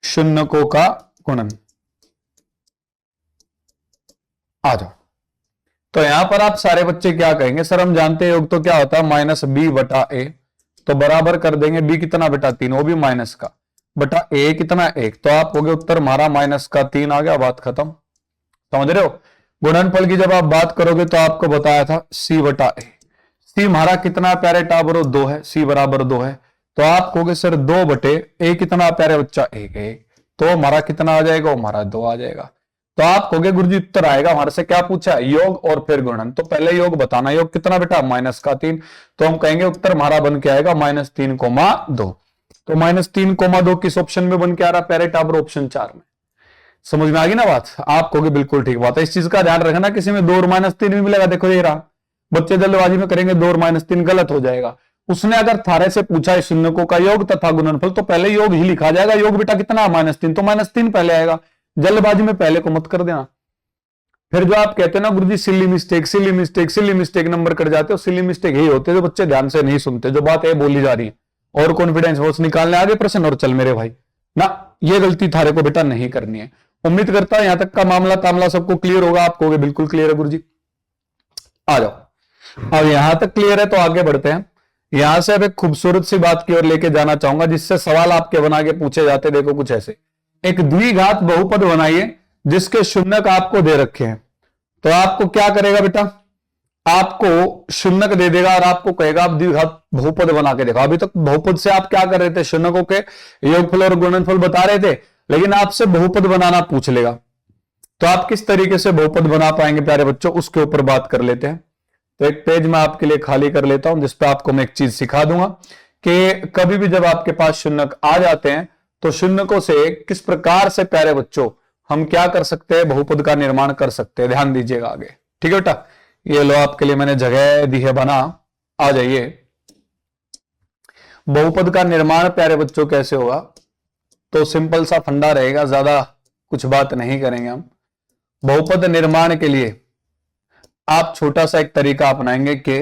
शून्यकों का गुणन। आ जाओ। तो यहां पर आप सारे बच्चे क्या कहेंगे, सर हम जानते हैं योग तो क्या होता है -b/a, तो बराबर कर देंगे b कितना बेटा 3, वो भी माइनस का, बटा a कितना 1, तो आप कहोगे उत्तर हमारा -3 आ गया, बात खत्म। समझ रहे हो? गुणनफल की जब आप बात करोगे तो आपको बताया था c/a, c हमारा कितना प्यारे टाबरो 2 है, c बराबर 2 है, तो आप कहोगे सर 2/a कितना प्यारे बच्चा 1, तो हमारा कितना आ जाएगा, हमारा 2 आ जाएगा। तो आप कहोगे गुरुजी उत्तर आएगा, हमारे से क्या पूछा है योग और फिर गुणन, तो पहले योग बताना, योग कितना बेटा -3, तो हम कहेंगे उत्तर हमारा बन के आएगा -3,2, तो -3,2 किस ऑप्शन में बन के आ रहा है प्यारे टाबर, ऑप्शन 4 में। समझ में आ गई ना बात? आप कहोगे बिल्कुल ठीक बात है, इस चीज का ध्यान रखना, किसी में 2 और -3 भी मिलेगा, देखो ये रहा, बच्चे जल्दबाजी में करेंगे 2 और -3 गलत हो जाएगा। उसने अगर थारे से पूछा है शून्यकों का योग तथा गुणनफल, तो पहले योग ही लिखा जाएगा, योग बेटा कितना -3, तो -3 पहले आएगा, जल्दबाजी में पहले को मत कर देना। फिर जो आप कहते हैं ना गुरुजी silly mistake, silly mistake, silly mistake number cut जाते हो, सिली मिस्टेक यही होते हैं जो बच्चे ध्यान से नहीं सुनते, जो बात है बोली जा रही है, और कॉन्फिडेंस होश निकालने आगे प्रश्न और चल मेरे भाई ना, ये गलती थारे को बेटा नहीं करनी है। उम्मीद करता है यहां तक का मामला सबको क्लियर होगा, आप कहोगे बिल्कुल क्लियर है गुरुजी। आ जाओ, अब यहां तक क्लियर है तो आगे बढ़ते हैं। यहां से अब एक खूबसूरत सी बात की ओर लेके जाना चाहूंगा, जिससे सवाल आपके बना के पूछे जाते, देखो कुछ ऐसे एक द्विघात बहुपद बनाइए जिसके शून्यक आपको दे रखे हैं। तो आपको क्या करेगा बेटा, आपको शून्यक दे देगा और आपको कहेगा आप द्विघात बहुपद बना के देखो। अभी तक बहुपद से आप क्या कर रहे थे, शून्यकों के योगफल और गुणनफल बता रहे थे, लेकिन आपसे बहुपद बनाना पूछ लेगा। तो आप किस तरीके से बहुपद बना पाएंगे प्यारे बच्चों, उसके ऊपर बात कर लेते हैं। तो एक पेज मैं आपके लिए खाली कर लेता हूं जिसपे आपको मैं एक चीज सिखा दूंगा कि कभी भी जब आपके पास शून्यक आ जाते हैं तो शून्यकों से किस प्रकार से प्यारे बच्चों हम क्या कर सकते हैं, बहुपद का निर्माण कर सकते हैं। ध्यान दीजिएगा आगे, ठीक है बेटा। ये लो आपके लिए मैंने जगह दी है बना, आ जाइए। बहुपद का निर्माण प्यारे बच्चों कैसे होगा, तो सिंपल सा फंडा रहेगा, ज्यादा कुछ बात नहीं करेंगे हम। बहुपद निर्माण के लिए आप छोटा सा एक तरीका अपनाएंगे कि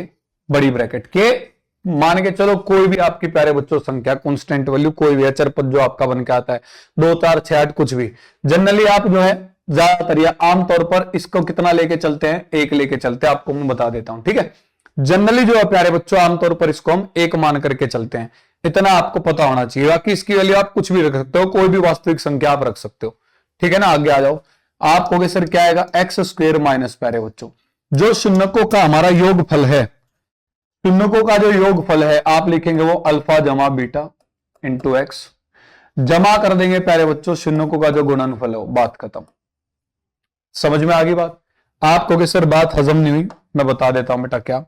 बड़ी ब्रैकेट के मान के चलो कोई भी आपकी प्यारे बच्चों संख्या कांस्टेंट वैल्यू कोई भी अचर पद जो आपका बन के आता है 2 4 6 8 कुछ भी, जनरली आप जो है ज्यादातर या आमतौर पर इसको कितना लेके चलते हैं, 1 लेके चलते हैं। आपको मैं बता देता हूं, ठीक है। जनरली जो है प्यारे बच्चों आमतौर पर इसको हम 1 मान करके चलते हैं, इतना आपको पता होना चाहिए। बाकी इसकी वैल्यू आप कुछ भी रख सकते हो, कोई भी वास्तविक संख्या आप रख सकते हो, ठीक है ना। आगे आ जाओ, आप कहोगे सर क्या आएगा, एक्स स्क्वायर माइनस प्यारे बच्चों जो शून्यकों का हमारा योगफल है, शून्यकों का जो योगफल है आप लिखेंगे वो अल्फा जमा बीटा इंटू एक्स, जमा कर देंगे प्यारे बच्चों शून्यकों का जो गुणनफल है, बात खत्म। समझ में आ गई बात। आप कहोगे सर बात हजम नहीं हुई, मैं बता देता हूं बेटा क्या।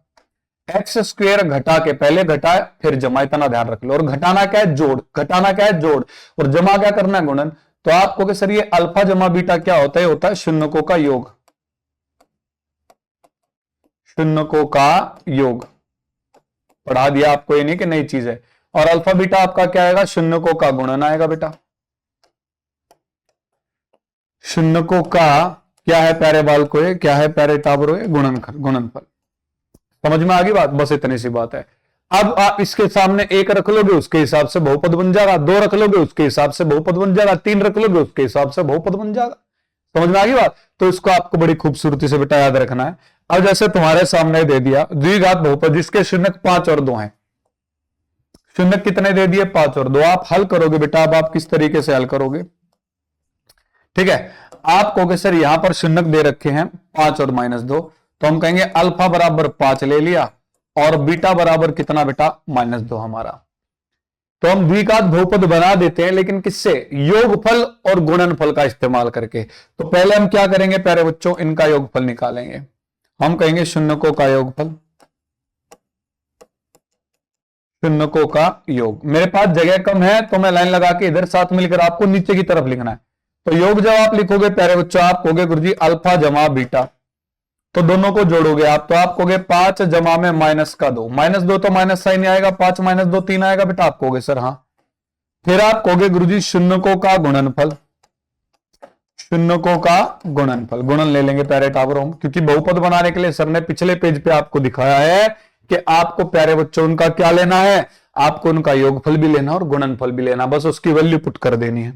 एक्स स्क्वायर घटा के पहले घटाए फिर जमा, इतना ध्यान रख लो। और घटाना क्या है, जोड़, घटाना क्या है, जोड़, और जमा क्या करना है, गुणन। तो आप कहोगे सर ये अल्फा जमा बीटा क्या होता है, होता है शून्यकों का योग, शून्यकों का योग। पढ़ा दिया आपको, ये नहीं कि नई चीज है। और अल्फा बीटा आपका क्या आएगा, शून्यकों का गुणन आएगा बेटा। शून्यकों का क्या है प्यारे बालकों, ये क्या है प्यारे टाबरों, गुणनफल। समझ में आ गई बात, बस इतनी सी बात है। अब आप इसके सामने 1 रख लोगे उसके हिसाब से बहुपद बन जाएगा, 2 रख लोगे उसके हिसाब से बहुपद बन जाएगा, 3 रख लोगे उसके हिसाब से बहुपद बन जाएगा। समझ में आ गई बात। तो इसको आपको बड़ी खूबसूरती से बेटा याद रखना है। अब जैसे तुम्हारे सामने दे दिया द्विघात बहुपद जिसके शून्यक 5 और 2 हैं, शून्यक कितने दे दिए, 5 और 2। आप हल करोगे बेटा, अब आप किस तरीके से हल करोगे, ठीक है। आप कहोगे सर यहां पर शून्यक दे रखे हैं 5 और -2, तो हम कहेंगे अल्फा बराबर 5 ले लिया और बीटा बराबर कितना बेटा, -2 हमारा। तो हम द्विघात बहुपद बना देते हैं, लेकिन किससे, योगफल और गुणनफल का इस्तेमाल करके। तो पहले हम क्या करेंगे प्यारे बच्चों, इनका योगफल निकालेंगे। हम कहेंगे शून्यकों का योगफल, शून्यकों का योग। मेरे पास जगह कम है तो मैं लाइन लगा के इधर साथ मिलकर आपको नीचे की तरफ लिखना है। तो योग जब आप लिखोगे प्यारे बच्चों, आप कहोगे गुरुजी अल्फा जमा बीटा, तो दोनों को जोड़ोगे आप, तो आप कहोगे 5 जमा में -2, -2 तो माइनस साइन आएगा, 5 -2 3 आएगा बेटा, आप कहोगे सर हाँ। फिर आप कहोगे गुरुजी शून्यकों का गुणनफल, शून्यकों का गुणनफल, गुणन ले लेंगे प्यारे टाबरों, क्योंकि बहुपद बनाने के लिए सर ने पिछले पेज पे आपको दिखाया है कि आपको प्यारे बच्चों उनका क्या लेना है, आपको उनका योगफल भी लेना और गुणनफल भी लेना, बस उसकी वैल्यू पुट कर देनी है।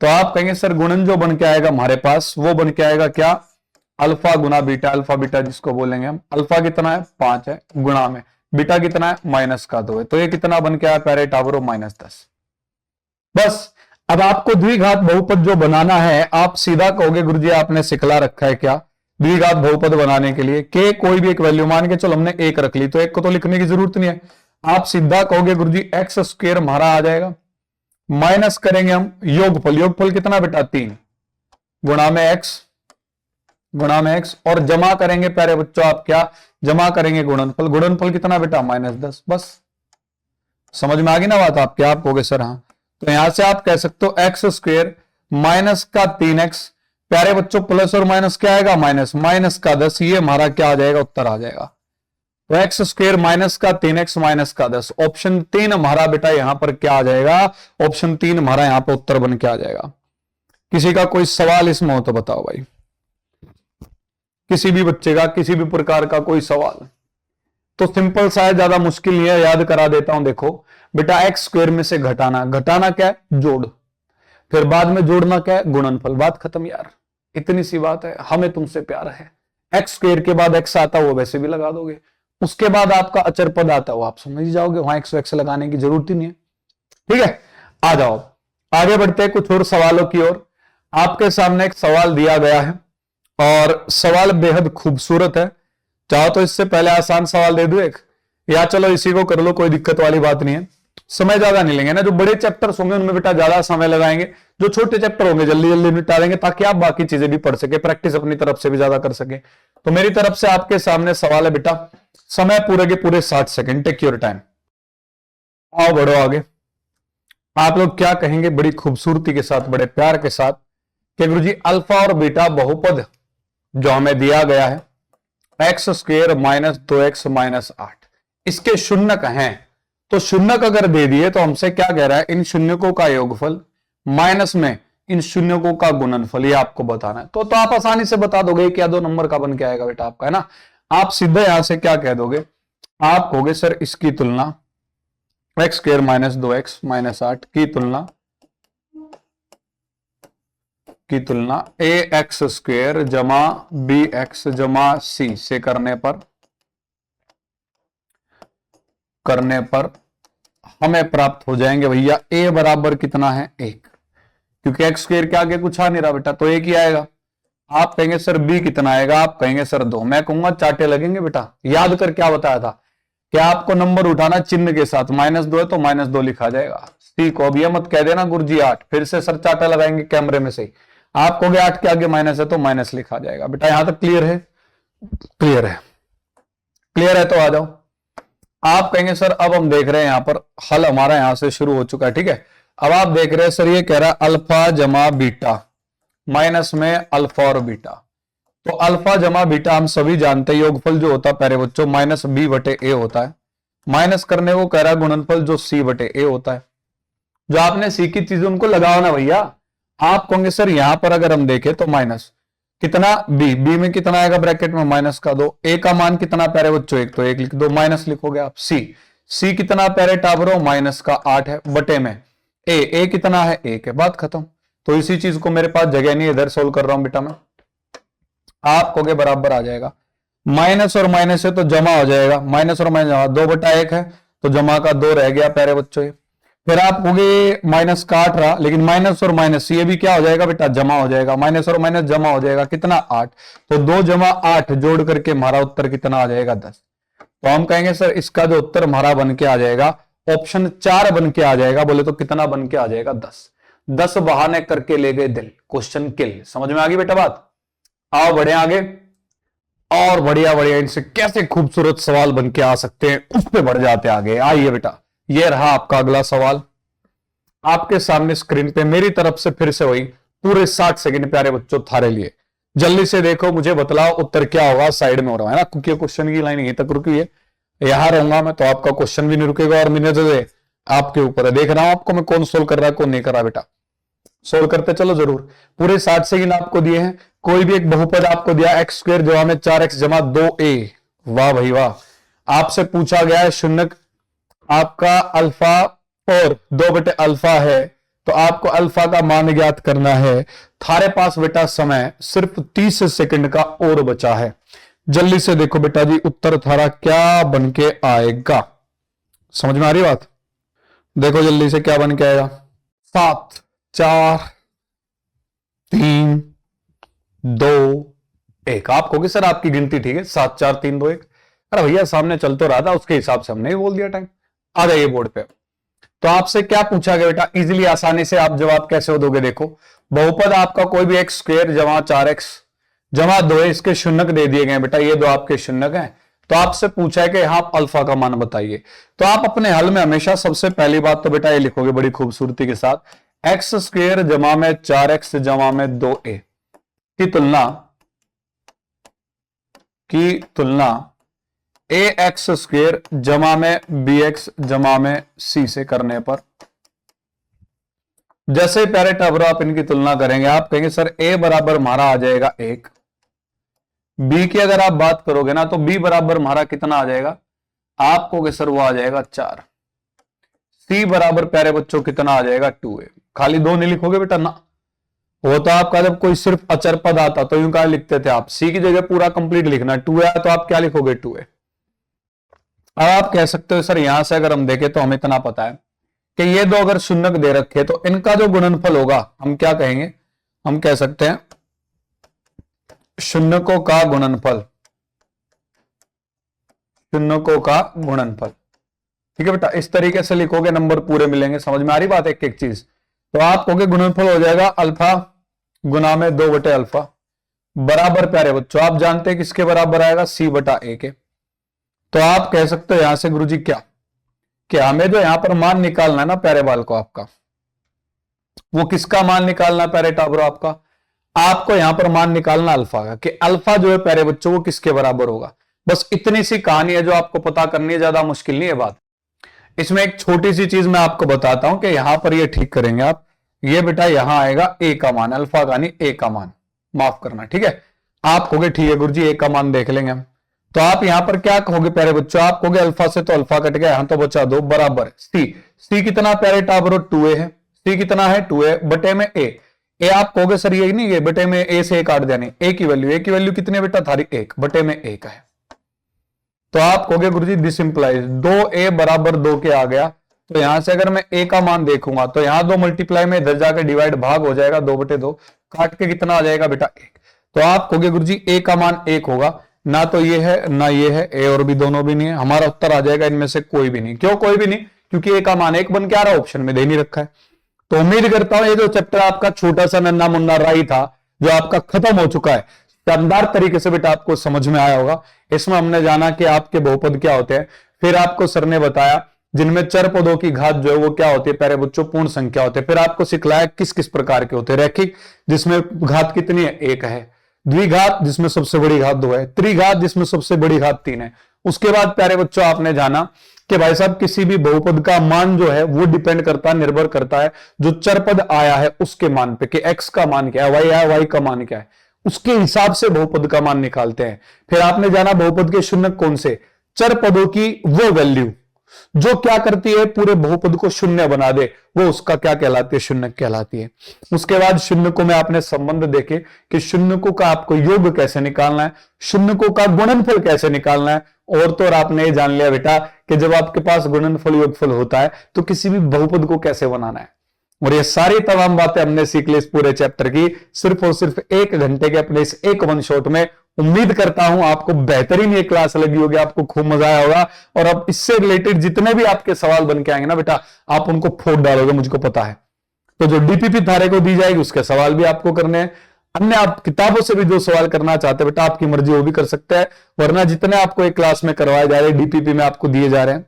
तो आप कहेंगे सर गुणन जो बन के आएगा हमारे पास वो बन के आएगा क्या, अल्फा गुना बीटा, अल्फा बीटा जिसको बोलेंगे हम, अल्फा कितना है 5 है, गुणा में बीटा कितना है -2 है, तो ये कितना बन के आया प्यारे टाबरों, -10। बस अब आपको द्विघात बहुपद जो बनाना है, आप सीधा कहोगे गुरुजी आपने सिखला रखा है क्या, द्विघात बहुपद बनाने के लिए के कोई भी एक वैल्यू मान के चलो हमने 1 रख ली, तो 1 को तो लिखने की जरूरत नहीं है। आप सीधा कहोगे गुरुजी एक्स स्क्वायर हमारा आ जाएगा, माइनस करेंगे हम योगफल, योगफल कितना बेटा 3 गुणा में एक्स, और जमा करेंगे प्यारे बच्चों आप क्या, जमा करेंगे गुणनफल, गुणनफल कितना बेटा -10। बस समझ में आ गई ना बात आपके। आप कहोगे सर हाँ, तो यहां से आप कह सकते हो एक्स स्क्वायर माइनस का 3x, प्यारे बच्चों प्लस और माइनस क्या आएगा, माइनस का 10, ये हमारा क्या आ जाएगा, उत्तर आ जाएगा। तो एक्स स्क्वायर माइनस का 3x माइनस का 10, ऑप्शन 3 हमारा बेटा यहां पर क्या आ जाएगा, ऑप्शन 3 हमारा यहां पर उत्तर बन के आ जाएगा। किसी का कोई सवाल इसमें हो तो बताओ भाई, किसी भी बच्चे का किसी भी प्रकार का कोई सवाल। तो सिंपल सा है, ज्यादा मुश्किल नहीं है, याद करा देता हूं। देखो बेटा एक्स स्क्वायर में से घटाना, घटाना क्या है, जोड़, फिर बाद में जोड़ना क्या है, गुणनफल, बात खत्म यार, इतनी सी बात है। हमें तुमसे प्यार है, एक्स स्क्वायर के बाद एक्स आता है वो वैसे भी लगा दोगे, उसके बाद आपका अचर पद आता है वो आप समझ जाओगे, वहां एक्स एक्स लगाने की जरूरत ही नहीं है, ठीक है। आ जाओ, आगे बढ़ते हैं कुछ और सवालों की ओर। आपके सामने एक सवाल दिया गया है और सवाल बेहद खूबसूरत है। चाहो तो इससे पहले आसान सवाल दे दूं एक, या चलो इसी को कर लो, कोई दिक्कत वाली बात नहीं है। समय ज्यादा नहीं लेंगे ना, जो बड़े चैप्टर्स होंगे उनमें बेटा ज्यादा समय लगाएंगे, जो छोटे चैप्टर होंगे जल्दी जल्दी निपटा देंगे ताकि आप बाकी चीजें भी पढ़ सके, प्रैक्टिस अपनी तरफ से भी ज्यादा कर सके। तो मेरी तरफ से आपके सामने सवाल है बेटा, समय पूरे के पूरे 60 सेकंड, टेक योर टाइम। आओ बढ़ो आगे। आप लोग क्या कहेंगे बड़ी खूबसूरती के साथ, बड़े प्यार के साथ कि गुरुजी अल्फा और बीटा बहुपद जो हमें दिया गया है x square minus 2x minus 8, इसके शून्यक हैं। तो शून्यक अगर दे दिए तो हमसे क्या कह रहा है, इन शून्यकों का योगफल माइनस में इन शून्यकों का गुणनफल, ये आपको बताना है। तो आप आसानी से बता दोगे क्या 2 नंबर का बन के आएगा बेटा आपका, है ना। आप सीधे यहां से क्या कह दोगे, आप कहोगे सर इसकी तुलना x square minus 2x minus 8 की तुलना ए एक्स स्क्वेयर जमा बी एक्स जमा सी से करने पर हमें प्राप्त हो जाएंगे भैया ए बराबर कितना है 1, क्योंकि एक्स स्क्वेयर के आगे कुछ आ नहीं रहा बेटा, तो 1 ही आएगा। आप कहेंगे सर बी कितना आएगा, आप कहेंगे सर 2, मैं कहूंगा चाटे लगेंगे बेटा। याद कर क्या बताया था कि आपको नंबर उठाना चिन्ह के साथ, -2 है तो -2 लिखा जाएगा। सी को अब यह मत कह देना गुरुजी 8, फिर से सर चाटा लगाएंगे कैमरे में से। आप कहोगे 8 के आगे माइनस है तो माइनस लिखा जाएगा। बेटा यहां तक क्लियर है? क्लियर है, क्लियर है तो आ जाओ। आप कहेंगे सर अब हम देख रहे हैं यहां पर हल हमारा यहां से शुरू हो चुका है, ठीक है। अब आप देख रहे हैं सर ये कह रहा है अल्फा जमा बीटा माइनस में अल्फा और बीटा। तो अल्फा जमा बीटा हम सभी जानते हैं योगफल जो होता है प्यारे बच्चों माइनस बी बटे ए होता है। माइनस करने को कह रहा है गुणनफल जो सी बटे ए होता है। जो आपने सीखी चीजें उनको लगाओ ना भैया। आप कहोगे सर यहां पर अगर हम देखें तो माइनस कितना बी में कितना आएगा ब्रैकेट में -2, ए का मान कितना प्यारे बच्चों 1, तो 1 लिख दो, माइनस लिखोगे आप सी कितना प्यारे टाबरो -8 है बटे में ए कितना है 1 है, बात खत्म। तो इसी चीज को मेरे पास जगह नहीं, इधर सोल्व कर रहा हूं बेटा मैं। आप कहोगे बराबर आ जाएगा, माइनस और माइनस है तो जमा हो जाएगा, माइनस और माइनस 2/1 है तो जमा का 2 रह गया प्यारे बच्चों। फिर आप कहोगे माइनस का 8 रहा, लेकिन माइनस और माइनस ये भी क्या हो जाएगा बेटा, जमा हो जाएगा। माइनस और माइनस जमा हो जाएगा कितना 8, तो 2 जमा 8 जोड़ करके हमारा उत्तर कितना आ जाएगा 10। तो हम कहेंगे सर इसका जो उत्तर हमारा बन के आ जाएगा ऑप्शन 4 बन के आ जाएगा। बोले तो कितना बन के आ जाएगा 10 बहाने करके ले गए दिल, क्वेश्चन किल। समझ में आ गई बेटा बात? आओ बढ़े आगे और बढ़िया बढ़िया इनसे कैसे खूबसूरत सवाल बन के आ सकते हैं उस पे बढ़ जाते आगे। आइए बेटा, ये रहा आपका अगला सवाल आपके सामने स्क्रीन पे। मेरी तरफ से फिर से वही पूरे 60 सेकंड प्यारे बच्चों थारे लिए। जल्दी से देखो, मुझे बतलाओ उत्तर क्या होगा। साइड में हो रहा है ना क्योंकि क्वेश्चन की लाइन यहीं तक रुकी है, यहां रहूंगा मैं तो आपका क्वेश्चन भी नहीं रुकेगा और मैंने आपके ऊपर है। देख रहा हूं आपको मैं कौन सोल्व कर रहा है कौन नहीं कर रहा बेटा। सोल्व करते चलो जरूर। पूरे 60 सेकंड आपको दिए हैं। कोई भी एक बहुपद आपको दिया एक्स स्क्वायर जमा में 4x जमा 2a, वाह भाई वाह। आपसे पूछा गया है शून्यक आपका अल्फा और 2/अल्फा है, तो आपको अल्फा का मान ज्ञात करना है। थारे पास बेटा समय सिर्फ 30 सेकंड का और बचा है। जल्दी से देखो बेटा जी उत्तर थारा क्या बन के आएगा। समझ में आ रही बात? देखो जल्दी से क्या बन के आएगा। 7 4 3 2 1। आप कहोगे सर आपकी गिनती ठीक है, 7 4 3 2 1। अरे भैया सामने चल तो रहा था उसके हिसाब से हमने ही बोल दिया टाइम। आ जाइए बोर्ड पे। तो आपसे क्या पूछा गया बेटा, इजीली आसानी से आप जवाब कैसे दोगे। देखो बहुपद आपका कोई भी एक्स स्क्वायर जमा 4x जमा 2 है, इसके शून्यक दे दिए गए बेटा, ये दो आपके शून्यक हैं। तो आपसे पूछा है कि आप अल्फा का मान बताइए। तो आप अपने हल में हमेशा सबसे पहली बात तो बेटा ये लिखोगे बड़ी खूबसूरती के साथ, एक्स स्क्वायर जमा में 4x जमा में 2a की तुलना ए एक्स स्क्वेयर जमा में बी एक्स जमा में सी से करने पर। जैसे प्यारे टाबरो आप इनकी तुलना करेंगे, आप कहेंगे सर ए बराबर हमारा आ जाएगा 1, बी की अगर आप बात करोगे ना तो बी बराबर हमारा कितना आ जाएगा, आप कहोगे सर वो आ जाएगा 4, सी बराबर प्यारे बच्चों कितना आ जाएगा 2a। खाली 2 नहीं लिखोगे बेटा ना, वो तो आपका जब कोई सिर्फ अचर पद आता तो यूं क्या लिखते थे आप, सी की जगह पूरा कंप्लीट लिखना। 2a तो आप क्या लिखोगे 2a। अब आप कह सकते हो सर यहां से अगर हम देखें तो हमें इतना पता है कि ये दो अगर शून्यक दे रखे तो इनका जो गुणनफल होगा हम क्या कहेंगे, हम कह सकते हैं शून्यकों का गुणनफल, शून्यकों का गुणनफल। ठीक है बेटा, इस तरीके से लिखोगे नंबर पूरे मिलेंगे। समझ में आ रही बात एक एक चीज। तो आप कहोगे गुणनफल हो जाएगा अल्फा गुना में 2 बटे अल्फा बराबर, प्यारे बच्चों आप जानते हैं किसके बराबर आएगा, सी बटा ए के। तो आप कह सकते हो यहां से गुरुजी क्या, कि हमें जो यहां पर मान निकालना है ना प्यारे बाल को आपका, वो किसका मान निकालना है प्यारे टाबरो आपका, आपको यहां पर मान निकालना अल्फा का, कि अल्फा जो है प्यारे बच्चों वो किसके बराबर होगा। बस इतनी सी कहानी है जो आपको पता करनी है, ज्यादा मुश्किल नहीं है बात। इसमें एक छोटी सी चीज मैं आपको बताता हूं कि यहां पर ये ठीक करेंगे आप, ये बेटा यहां आएगा ए का मान, अल्फा का नहीं ए का मान, माफ करना। ठीक है, आप कहोगे ठीक है गुरुजी ए का मान देख लेंगे हम। तो आप यहां पर क्या कहोगे प्यारे बच्चों, आप कहोगे अल्फा से तो अल्फा कट गया, यहां तो बचा 2 बराबर सी। सी कितना प्यारे टाबरो 2a है, सी कितना है 2a बटे में ए। ए आप कहोगे सर ये नहीं, ये बटे में ए से 1 काट दिया, नहीं ए की वैल्यू कितनी बेटा थारी 1 बटे में 1 है। तो आप कहोगे गुरुजी दिस इंप्लाइज 2a बराबर 2 के आ गया। तो यहां से अगर मैं a का मान देखूंगा तो यहां 2 मल्टीप्लाई में इधर जाकर डिवाइड भाग हो जाएगा, 2 बटे 2 काट के कितना आ जाएगा बेटा 1। तो आप कहोगे गुरुजी a का मान 1 होगा, ना तो ये है ना ये है, ए और बी दोनों भी नहीं है, हमारा उत्तर आ जाएगा इनमें से कोई भी नहीं। क्यों कोई भी नहीं, क्योंकि ए का मान 1 बन के आ रहा है, ऑप्शन में दे नहीं रखा है। तो उम्मीद करता हूं ये जो चैप्टर आपका छोटा सा नन्ना मुन्ना राई था जो आपका खत्म हो चुका है, शानदार तरीके से बेटा आपको समझ में आया होगा। इसमें हमने जाना कि आपके बहुपद क्या होते हैं, फिर आपको सर ने बताया जिनमें चर पदों की घात जो है वो क्या होती है प्यारे बच्चों, पूर्ण संख्या होते हैं। फिर आपको सिखलाया किस किस प्रकार के होते हैं, रैखिक जिसमें घात कितनी है 1 है, द्विघात जिसमें सबसे बड़ी घात 2 है, त्रिघात जिसमें सबसे बड़ी घात 3 है। उसके बाद प्यारे बच्चों आपने जाना कि भाई साहब किसी भी बहुपद का मान जो है वो डिपेंड करता है, निर्भर करता है जो चरपद आया है उसके मान पे, कि एक्स का मान क्या है, वाई आया वाई का मान क्या है, उसके हिसाब से बहुपद का मान निकालते हैं। फिर आपने जाना बहुपद के शून्य कौन से, चर पदों की वो वैल्यू जो क्या करती है पूरे बहुपद को शून्य बना दे, वो उसका क्या कहलाती है, शून्य कहलाती है। उसके बाद शून्य को में आपने संबंध देखे कि शून्य को का आपको योग कैसे निकालना है, शून्य को का गुणनफल कैसे निकालना है, और तो और आपने ये जान लिया बेटा कि जब आपके पास गुणनफल योगफल होता है तो किसी भी बहुपद को कैसे बनाना है। और ये सारी तमाम बातें हमने सीख ली इस पूरे चैप्टर की सिर्फ और सिर्फ 1 घंटे के अपने इस एक वन शॉट में। उम्मीद करता हूं आपको बेहतरीन ये क्लास लगी होगी, आपको खूब मजा आया होगा, और अब इससे रिलेटेड जितने भी आपके सवाल बन के आएंगे ना बेटा आप उनको फोड़ डालोगे, मुझको पता है। तो जो डीपीपी थारे को दी जाएगी उसके सवाल भी आपको करने हैं, अन्य आप किताबों से भी जो सवाल करना चाहते हैं बेटा आपकी मर्जी वो भी कर सकते हैं, वरना जितने आपको एक क्लास में करवाए जा रहे हैं डीपीपी में आपको दिए जा रहे हैं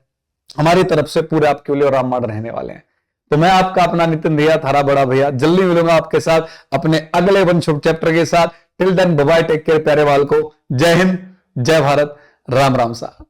हमारी तरफ से पूरे आपके लिए और रामबाण रहने वाले हैं। तो मैं आपका अपना नितिन भैया, थारा बड़ा भैया, जल्दी मिलूंगा आपके साथ अपने अगले वन चैप्टर के साथ। Till then bye bye, take care प्यारे वाल को, जय हिंद जय भारत, राम राम साहब।